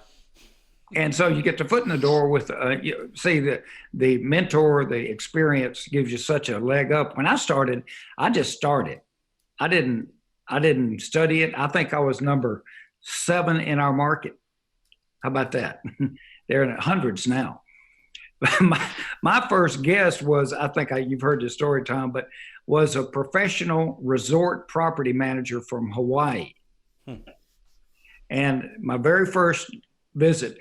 Speaker 2: And so you get the foot in the door with, the mentor, the experience gives you such a leg up. When I started, I just started. I didn't study it. I think I was number 7 in our market. How about that? They're in the hundreds now. My first guest was, I think you've heard this story, Tom, but was a professional resort property manager from Hawaii. And my very first visit,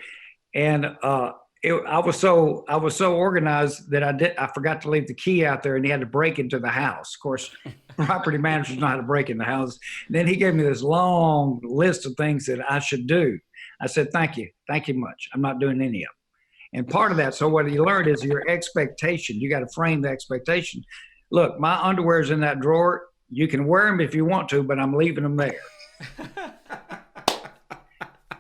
Speaker 2: and I was so organized that I forgot to leave the key out there, and he had to break into the house. Of course, property managers know how to break in the house. And then he gave me this long list of things that I should do. I said, thank you much. I'm not doing any of them. And part of that, so what you learned is your expectation. You got to frame the expectation. Look, my underwear's in that drawer. You can wear them if you want to, but I'm leaving them there.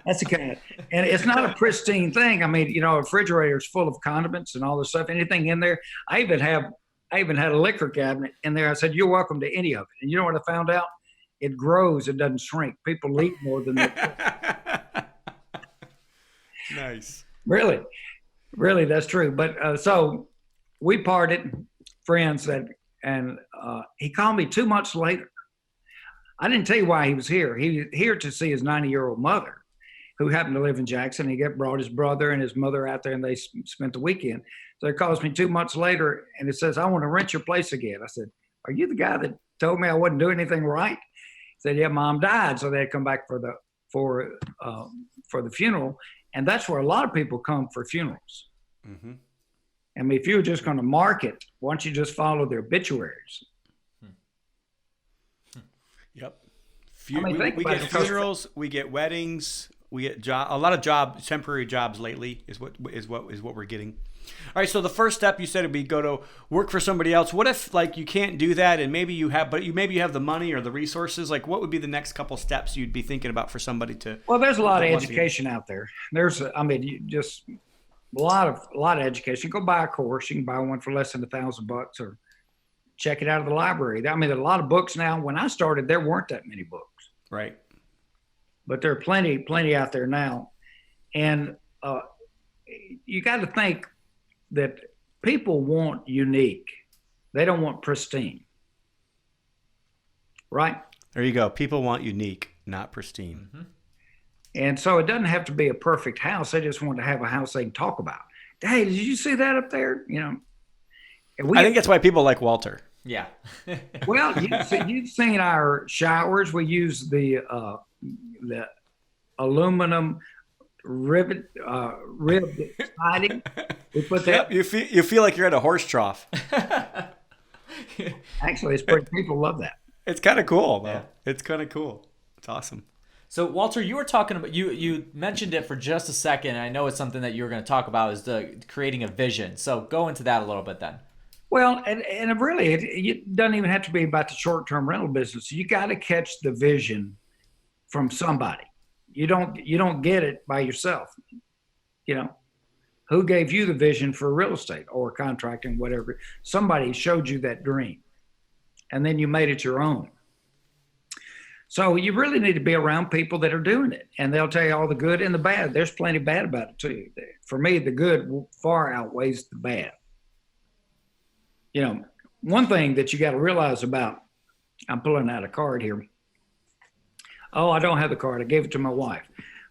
Speaker 2: That's the kind of, and it's not a pristine thing. I mean, you know, a refrigerator's full of condiments and all this stuff. Anything in there. I even had a liquor cabinet in there. I said, you're welcome to any of it. And you know what I found out? It grows. It doesn't shrink. People eat more than they
Speaker 3: Nice.
Speaker 2: Really, that's true. But so we parted friends, and he called me 2 months later. I didn't tell you why he was here. He was here to see his 90-year-old mother, who happened to live in Jackson. He brought his brother and his mother out there, and they spent the weekend. So he calls me 2 months later, and it says, I want to rent your place again. I said, are you the guy that told me I wasn't doing anything right? He said, yeah, Mom died. So they had come back for the funeral. And that's where a lot of people come for funerals. Mm-hmm. I mean, if you were just going to market, why don't you just follow their obituaries?
Speaker 3: Yep. We get funerals, we get weddings, we get a lot of temporary jobs lately is what we're getting. All right, so the first step you said would be go to work for somebody else. What if like you can't do that, and maybe you have the money or the resources? Like, what would be the next couple steps you'd be thinking about for somebody to?
Speaker 2: Well, there's a lot of education out there. Just a lot of education. Go buy a course. You can buy one for less than $1,000, or check it out of the library. I mean, there are a lot of books now. When I started, there weren't that many books.
Speaker 3: Right.
Speaker 2: But there are plenty out there now, and you got to think that people want unique. They don't want pristine. Right?
Speaker 3: There you go. People want unique, not pristine. Mm-hmm.
Speaker 2: And so it doesn't have to be a perfect house. They just want to have a house they can talk about. Hey, did you see that up there? You know.
Speaker 3: I think that's why people like Walter.
Speaker 4: Yeah.
Speaker 2: Well, you've seen our showers. We use the aluminum ribbed siding. We put that.
Speaker 3: Yep, you feel like you're at a horse trough.
Speaker 2: Actually, it's pretty. People love that.
Speaker 3: It's kind of cool, though. Yeah. It's kind of cool. It's awesome.
Speaker 4: So, Walter, you were talking about you mentioned it for just a second. And I know it's something that you were going to talk about is the creating a vision. So, go into that a little bit then.
Speaker 2: Well, and really, it doesn't even have to be about the short-term rental business. You got to catch the vision from somebody. You don't get it by yourself. You know, who gave you the vision for real estate or contracting, whatever? Somebody showed you that dream, and then you made it your own. So you really need to be around people that are doing it, and they'll tell you all the good and the bad. There's plenty bad about it too. For me, the good far outweighs the bad. You know, one thing that you got to realize about, I'm pulling out a card here. Oh, I don't have the card. I gave it to my wife.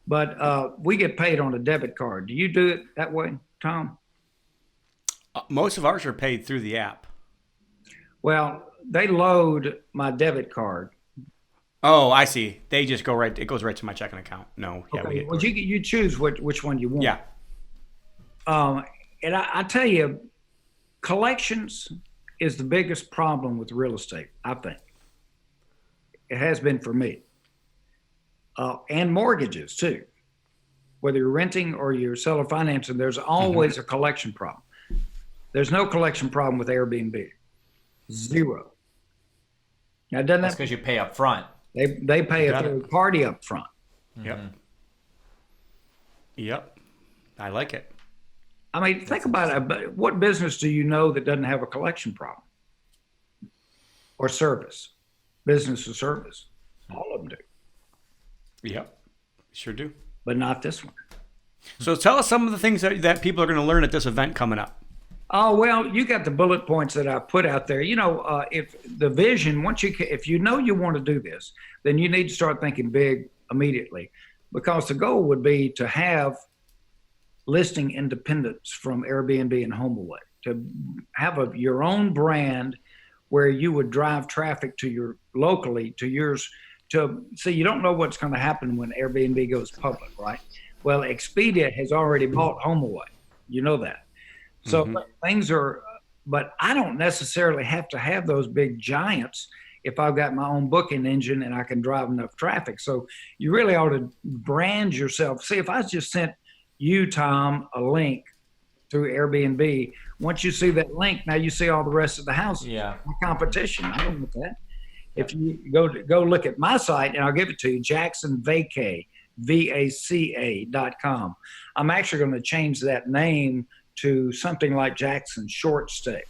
Speaker 2: But we get paid on a debit card. Do you do it that way, Tom?
Speaker 3: Most of ours are paid through the app.
Speaker 2: Well, they load my debit card.
Speaker 3: Oh, I see. They just go right. It goes right to my checking account. No, yeah.
Speaker 2: Okay. Well, you choose which one you want.
Speaker 3: Yeah.
Speaker 2: And I tell you, collections is the biggest problem with real estate, I think. It has been for me. And mortgages too. Whether you're renting or you're seller financing, there's always a collection problem. There's no collection problem with Airbnb. Zero. Now, doesn't
Speaker 4: that's because you pay up front.
Speaker 2: They pay a third party up front.
Speaker 3: Yep. Yep. I like it.
Speaker 2: I mean, think about it. What business do you know that doesn't have a collection problem? Or service? Business or service? All of them do.
Speaker 3: Yep. Sure do.
Speaker 2: But not this one.
Speaker 3: So tell us some of the things that people are going to learn at this event coming up.
Speaker 2: Oh, well, you got the bullet points that I put out there. You know, if the vision, if you know you want to do this, then you need to start thinking big immediately, because the goal would be to have listing independence from Airbnb and HomeAway, to have your own brand where you would drive traffic to your locally to yours. To see, you don't know what's going to happen when Airbnb goes public, right? Well, Expedia has already bought HomeAway. You know that. So things are, but I don't necessarily have to have those big giants if I've got my own booking engine and I can drive enough traffic. So you really ought to brand yourself. See, if I just sent you, Tom, a link through Airbnb, once you see that link, now you see all the rest of the houses.
Speaker 4: Yeah.
Speaker 2: Competition. I don't want that. If you go look at my site, and I'll give it to you, JacksonVaca, VACA.com. I'm actually going to change that name to something like Jackson Short Stay.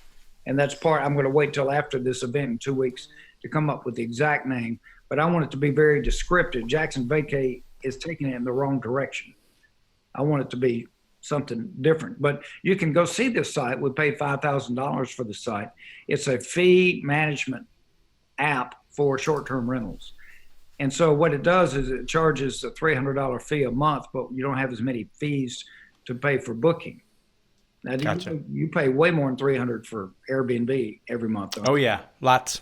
Speaker 2: And that's I'm going to wait till after this event in 2 weeks to come up with the exact name. But I want it to be very descriptive. Jackson Vaca is taking it in the wrong direction. I want it to be something different. But you can go see this site. We paid $5,000 for the site. It's a fee management app for short-term rentals. And so what it does is it charges a $300 fee a month, but you don't have as many fees to pay for booking. Now,
Speaker 3: gotcha.
Speaker 2: You pay way more than $300 for Airbnb every month.
Speaker 3: Oh yeah, lots.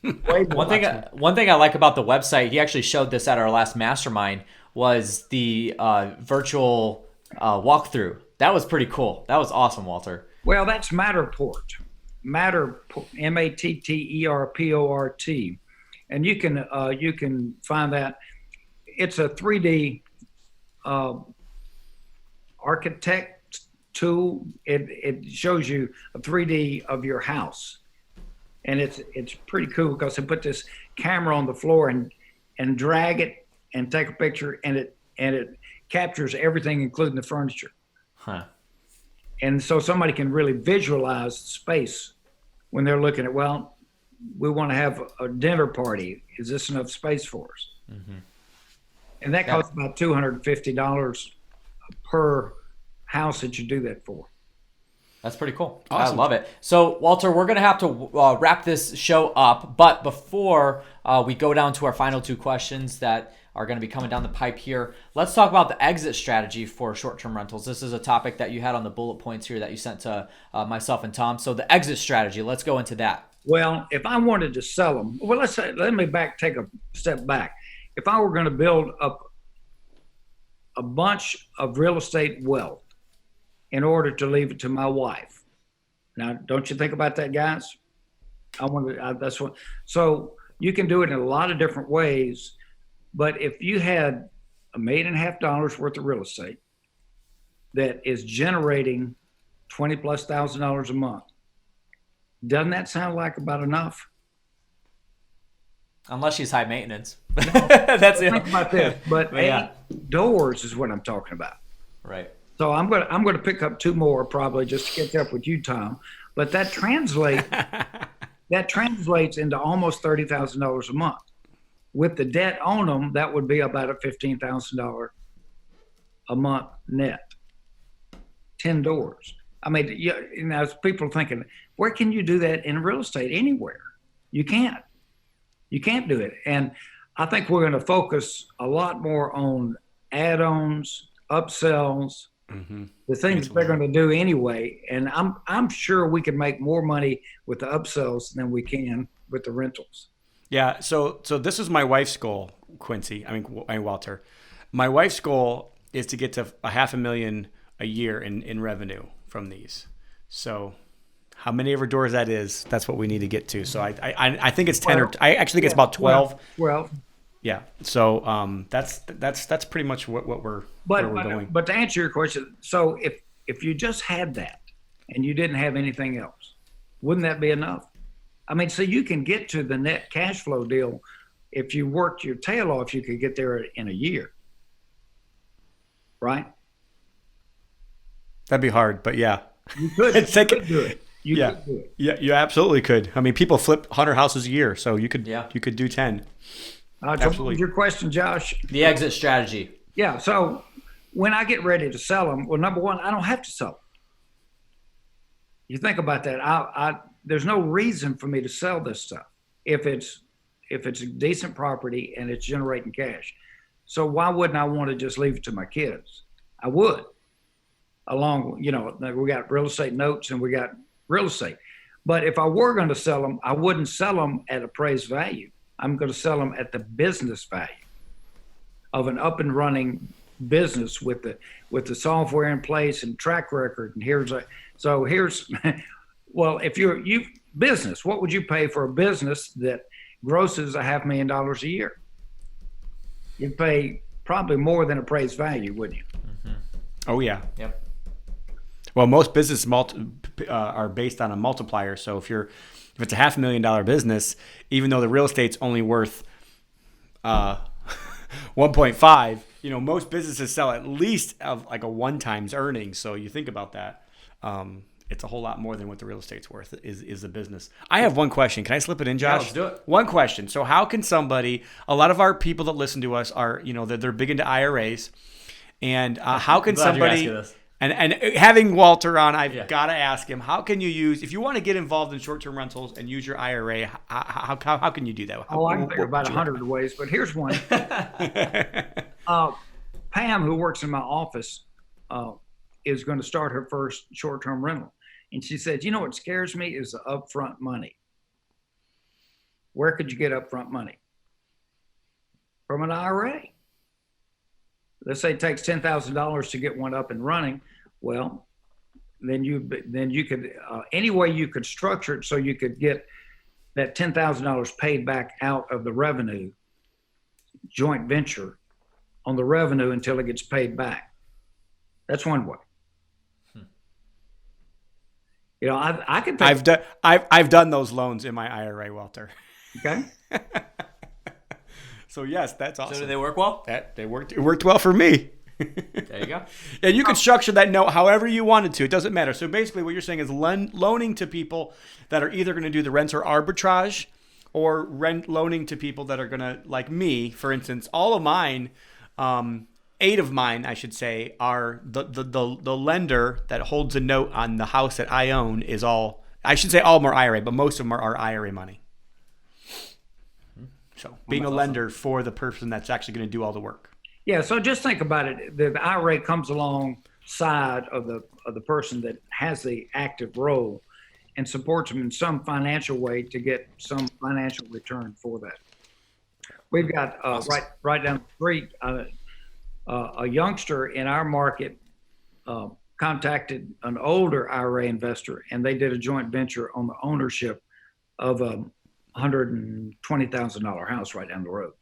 Speaker 4: One thing I like about the website, he actually showed this at our last Mastermind, was the virtual walkthrough. That was pretty cool. That was awesome, Walter.
Speaker 2: Well, that's Matterport, Matterport, and you can find that. It's a 3D architect tool. It shows you a 3D of your house, and it's pretty cool because they put this camera on the floor and drag it and take a picture, and it captures everything, including the furniture.
Speaker 4: Huh.
Speaker 2: And so somebody can really visualize space when they're looking at, well, we want to have a dinner party. Is this enough space for us? Mm-hmm. And that costs about $250 per house that you do that for.
Speaker 4: That's pretty cool.
Speaker 3: Awesome.
Speaker 4: I love it. So, Walter, we're going to have to wrap this show up. But before we go down to our final two questions that are going to be coming down the pipe here, let's talk about the exit strategy for short-term rentals. This is a topic that you had on the bullet points here that you sent to myself and Tom. So the exit strategy, let's go into that.
Speaker 2: Well, if I wanted to sell them, well, let me take a step back. If I were going to build up a bunch of real estate wealth in order to leave it to my wife. Now, don't you think about that, guys? That's what. So you can do it in a lot of different ways, but if you had $1.5 million worth of real estate that is generating $20,000+ a month, doesn't that sound like about enough?
Speaker 4: Unless she's high maintenance. That's it.
Speaker 2: Think about this, but yeah. 8 doors is what I'm talking about.
Speaker 4: Right.
Speaker 2: So I'm going to pick up 2 more probably just to catch up with you, Tom. But that translates into almost $30,000 a month. With the debt on them, that would be about a $15,000 a month net. 10 doors. I mean, you know, people are thinking, where can you do that in real estate? Anywhere. You can't. You can't do it. And I think we're going to focus a lot more on add-ons, upsells, the things they're going to do anyway. And I'm sure we can make more money with the upsells than we can with the rentals.
Speaker 3: Yeah. So this is my wife's goal, Quincy. I mean, Walter. My wife's goal is to get to $500,000 a year in revenue from these. So how many of her doors that is, that's what we need to get to. So I think it's 10 I actually think it's about 12.
Speaker 2: Well,
Speaker 3: yeah. So that's pretty much what we're going.
Speaker 2: But to answer your question, so if you just had that and you didn't have anything else, wouldn't that be enough? I mean, so you can get to the net cash flow deal. If you worked your tail off, you could get there in a year. Right?
Speaker 3: That'd be hard, but yeah.
Speaker 2: You could, do it. You could do it.
Speaker 3: Yeah, you absolutely could. I mean, people flip 100 houses a year, so you could do 10. Absolutely.
Speaker 2: Your question, Josh?
Speaker 4: The exit strategy.
Speaker 2: Yeah. So when I get ready to sell them, well, number one, I don't have to sell them. You think about that. There's no reason for me to sell this stuff if it's a decent property and it's generating cash. So why wouldn't I want to just leave it to my kids? I would. Along, you know, we got real estate notes and we got real estate. But if I were going to sell them, I wouldn't sell them at appraised value. I'm going to sell them at the business value of an up and running business with the software in place and track record. And here's well, if you business, what would you pay for a business that grosses $500,000 a year? You'd pay probably more than appraised value, wouldn't you?
Speaker 3: Mm-hmm. Oh yeah.
Speaker 4: Yep.
Speaker 3: Well, most businesses are based on a multiplier. So if it's a $500,000 business, even though the real estate's only worth 1.5, you know, most businesses sell at least of like a 1x earnings. So you think about that. It's a whole lot more than what the real estate's worth is a business. I have one question. Can I slip it in, Josh?
Speaker 4: Yeah, let's do it.
Speaker 3: One question. So how can somebody, a lot of our people that listen to us are, you know, they're big into IRAs. And how can somebody, and having Walter on, I've got to ask him, how can you use, if you want to get involved in short-term rentals and use your IRA, how can you do that?
Speaker 2: I can think about 100 ways, but here's one. Pam, who works in my office, is going to start her first short-term rental. And she said, you know what scares me is the upfront money. Where could you get upfront money? From an IRA. Let's say it takes $10,000 to get one up and running. Well, then you could any way you could structure it so you could get that $10,000 paid back out of the revenue joint venture on the revenue until it gets paid back. That's one way. You know, I could.
Speaker 3: I've done those loans in my IRA, Walter.
Speaker 2: Okay.
Speaker 3: So yes, that's awesome.
Speaker 4: So do they work well?
Speaker 3: It worked well for me.
Speaker 4: There you go.
Speaker 3: And you can structure that note however you wanted to. It doesn't matter. So basically what you're saying is loaning to people that are either going to do the renter arbitrage or loaning to people that are going to, like me, for instance, all of mine, 8 of mine, I should say, are the lender that holds a note on the house that I own is all, I should say all of them are IRA, but most of them are IRA money. So being a lender for the person that's actually going to do all the work.
Speaker 2: Yeah. So just think about it. The IRA comes alongside of the person that has the active role and supports them in some financial way to get some financial return for that. We've got right down the street. A youngster in our market contacted an older IRA investor, and they did a joint venture on the ownership of a $120,000 house right down the road.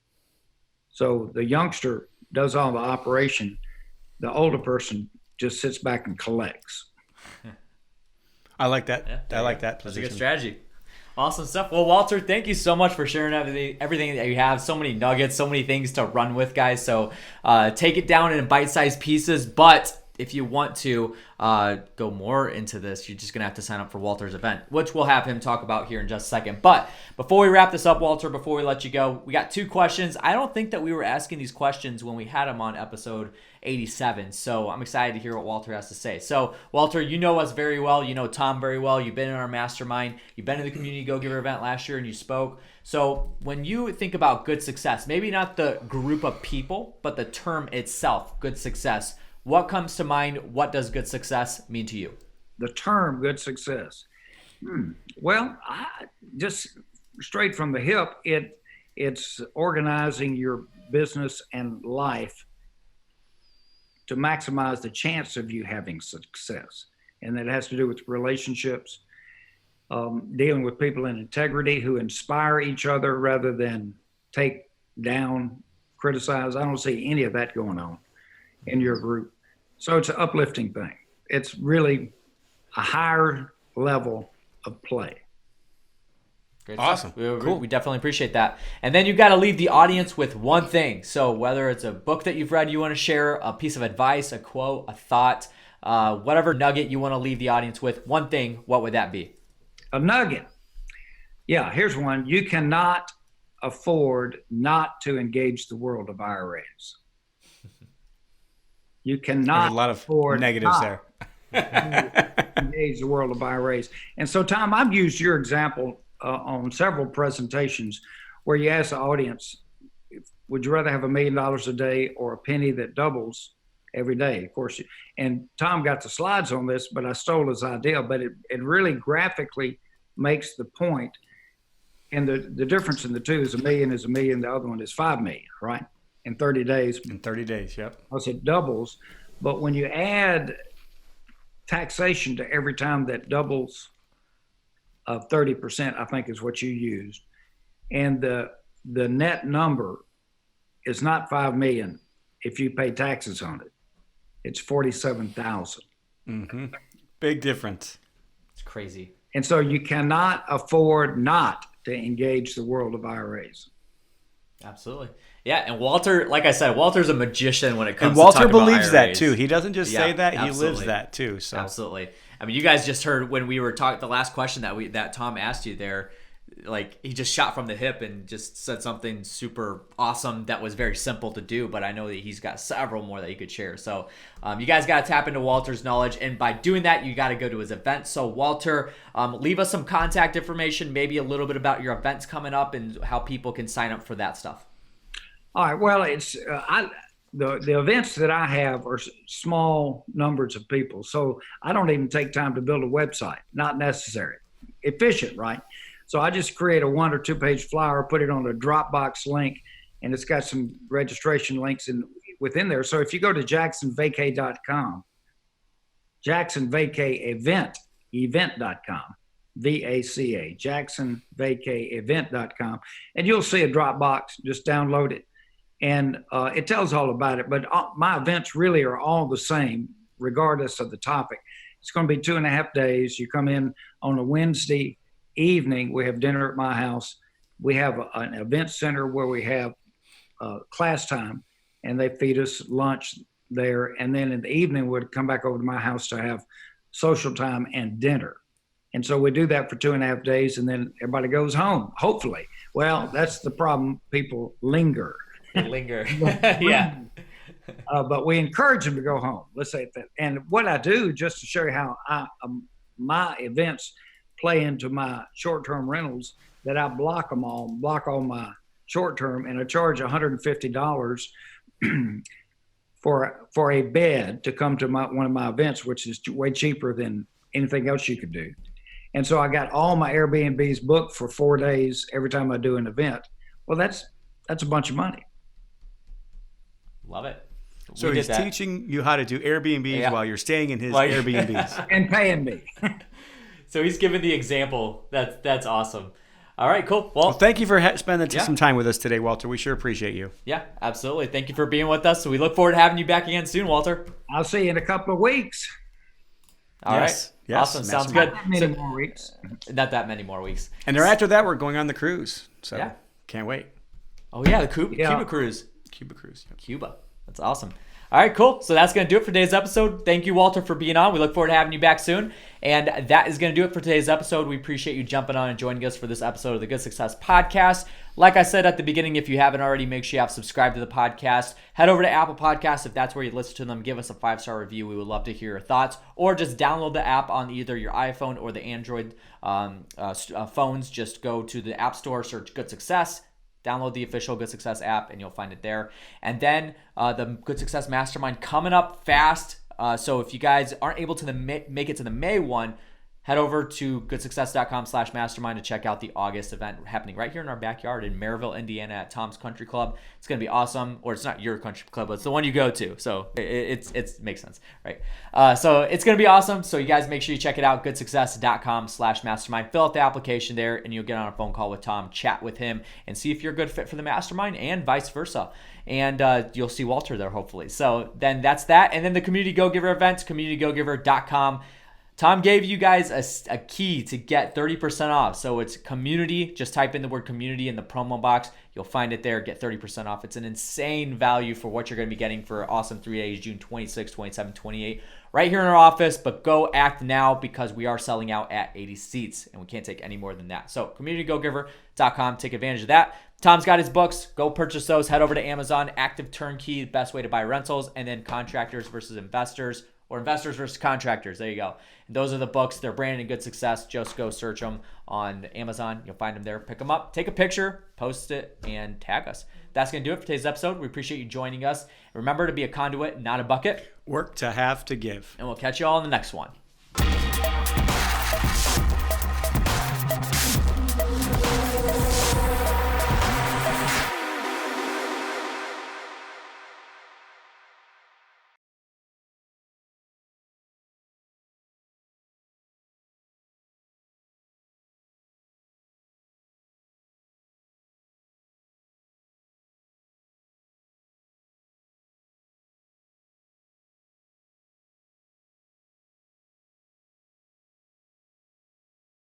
Speaker 2: So the youngster does all the operation. The older person just sits back and collects.
Speaker 3: I like that.
Speaker 4: Yeah,
Speaker 3: I like that
Speaker 4: position. That's a good strategy. Awesome stuff. Well, Walter, thank you so much for sharing everything that you have. So many nuggets, so many things to run with, guys. So take it down in bite-sized pieces. But if you want to go more into this, you're just going to have to sign up for Walter's event, which we'll have him talk about here in just a second. But before we wrap this up, Walter, before we let you go, we got 2 questions. I don't think that we were asking these questions when we had him on episode 87. So I'm excited to hear what Walter has to say. So Walter, you know us very well. You know Tom very well. You've been in our mastermind. You've been to the Community Go-Giver event last year and you spoke. So when you think about good success, maybe not the group of people, but the term itself, good success, what comes to mind? What does good success mean to you?
Speaker 2: The term good success. Well, just straight from the hip, it's organizing your business and life to maximize the chance of you having success. And that has to do with relationships, dealing with people in integrity who inspire each other rather than take down, criticize. I don't see any of that going on in your group. So it's an uplifting thing. It's really a higher level of play.
Speaker 4: Great
Speaker 3: awesome.
Speaker 4: Cool. We definitely appreciate that. And then you've got to leave the audience with one thing. So whether it's a book that you've read you want to share, a piece of advice, a quote, a thought, whatever nugget you want to leave the audience with, one thing, what would that be?
Speaker 2: A nugget. Yeah, here's one. You cannot afford not to engage the world of IRAs. You cannot.
Speaker 3: There's a lot of negatives there.
Speaker 2: Engage the world of IRAs. And so, Tom, I've used your example on several presentations where you ask the audience, would you rather have $1 million a day or a penny that doubles every day? Of course, and Tom got the slides on this, but I stole his idea, but it really graphically makes the point. And the difference in the two is $1 million is $1 million, the other one is $5 million, right? In 30 days.
Speaker 3: In 30 days, yep.
Speaker 2: Because it doubles. But when you add taxation to every time that doubles of 30%, I think is what you used. And the net number is not 5 million if you pay taxes on it. It's 47,000.
Speaker 3: Mm-hmm. Big difference.
Speaker 4: It's crazy.
Speaker 2: And so you cannot afford not to engage the world of IRAs.
Speaker 4: Absolutely. Yeah, and Walter, like I said, Walter's a magician when it comes
Speaker 3: to Walter
Speaker 4: talking
Speaker 3: believes
Speaker 4: about
Speaker 3: that
Speaker 4: IRAs.
Speaker 3: too. He doesn't just say that,
Speaker 4: absolutely.
Speaker 3: He lives that too. So
Speaker 4: absolutely. I mean, you guys just heard when we were talking the last question that Tom asked you there, like he just shot from the hip and just said something super awesome that was very simple to do, but I know that he's got several more that he could share. So you guys got to tap into Walter's knowledge, and by doing that, you got to go to his event. So Walter, leave us some contact information, maybe a little bit about your events coming up and how people can sign up for that stuff.
Speaker 2: All right. Well, it's the events that I have are small numbers of people, so I don't even take time to build a website. Not necessary. Efficient, right? So I just create a 1 or 2 page flyer, put it on a Dropbox link, and it's got some registration links within there. So if you go to jacksonvacay.com, jacksonvacayevent.com, VACA, jacksonvacayevent.com, and you'll see a Dropbox. Just download it. And it tells all about it. But my events really are all the same, regardless of the topic. It's going to be 2.5 days. You come in on a Wednesday evening. We have dinner at my house. We have an event center where we have class time, and they feed us lunch there. And then in the evening, we'd come back over to my house to have social time and dinner. And so we do that for 2.5 days, and then everybody goes home, hopefully. Well, that's the problem. People linger.
Speaker 4: Yeah.
Speaker 2: But we encourage them to go home. Let's say that. And what I do, just to show you how my events play into my short-term rentals, that I block all my short-term, and I charge $150 for a bed to come to one of my events, which is way cheaper than anything else you could do. And so I got all my Airbnbs booked for 4 days every time I do an event. Well, that's a bunch of money.
Speaker 4: Love it.
Speaker 3: So he's teaching you how to do Airbnbs while you're staying in his Airbnbs.
Speaker 2: And paying me.
Speaker 4: So he's giving the example. That's awesome. All right, cool. Well,
Speaker 3: thank you for spending some time with us today, Walter. We sure appreciate you.
Speaker 4: Yeah, absolutely. Thank you for being with us. So we look forward to having you back again soon, Walter.
Speaker 2: I'll see you in a couple of weeks.
Speaker 4: All right. Yes. Awesome. Sounds good.
Speaker 2: Not many more weeks.
Speaker 4: Not that many more weeks.
Speaker 3: And then after that, we're going on the cruise. So can't wait.
Speaker 4: Oh, yeah, the Cuba cruise.
Speaker 3: Cuba cruise. Yep.
Speaker 4: Cuba. That's awesome. All right, cool. So that's going to do it for today's episode. Thank you, Walter, for being on. We look forward to having you back soon. And that is going to do it for today's episode. We appreciate you jumping on and joining us for this episode of the Good Success Podcast. Like I said at the beginning, if you haven't already, make sure you have subscribed to the podcast. Head over to Apple Podcasts if that's where you listen to them. Give us a 5-star review. We would love to hear your thoughts. Or just download the app on either your iPhone or the Android phones. Just go to the App Store, search Good Success. Download the official Good Success app and you'll find it there. And then the Good Success Mastermind coming up fast. So if you guys aren't able to make it to the May one, head over to goodsuccess.com/mastermind to check out the August event happening right here in our backyard in Maryville, Indiana at Tom's Country Club. It's going to be awesome. Or it's not your country club, but it's the one you go to. So it makes sense, right? So it's going to be awesome. So you guys make sure you check it out, goodsuccess.com/mastermind. Fill out the application there and you'll get on a phone call with Tom, chat with him, and see if you're a good fit for the mastermind and vice versa. And you'll see Walter there, hopefully. So then that's that. And then the Community Go-Giver events, communitygogiver.com. Tom gave you guys a key to get 30% off. So it's community. Just type in the word community in the promo box. You'll find it there. Get 30% off. It's an insane value for what you're going to be getting for awesome 3 days, June 26, 27, 28, right here in our office. But go act now because we are selling out at 80 seats and we can't take any more than that. So communitygogiver.com. Take advantage of that. Tom's got his books. Go purchase those. Head over to Amazon. Active Turnkey, best way to buy rentals. And then Contractors versus Investors. Or Investors versus Contractors. There you go. And those are the books. They're branded in Good Success. Just go search them on Amazon. You'll find them there. Pick them up. Take a picture. Post it. And tag us. That's going to do it for today's episode. We appreciate you joining us. Remember to be a conduit, not a bucket.
Speaker 3: Work to have to give.
Speaker 4: And we'll catch you all in the next one.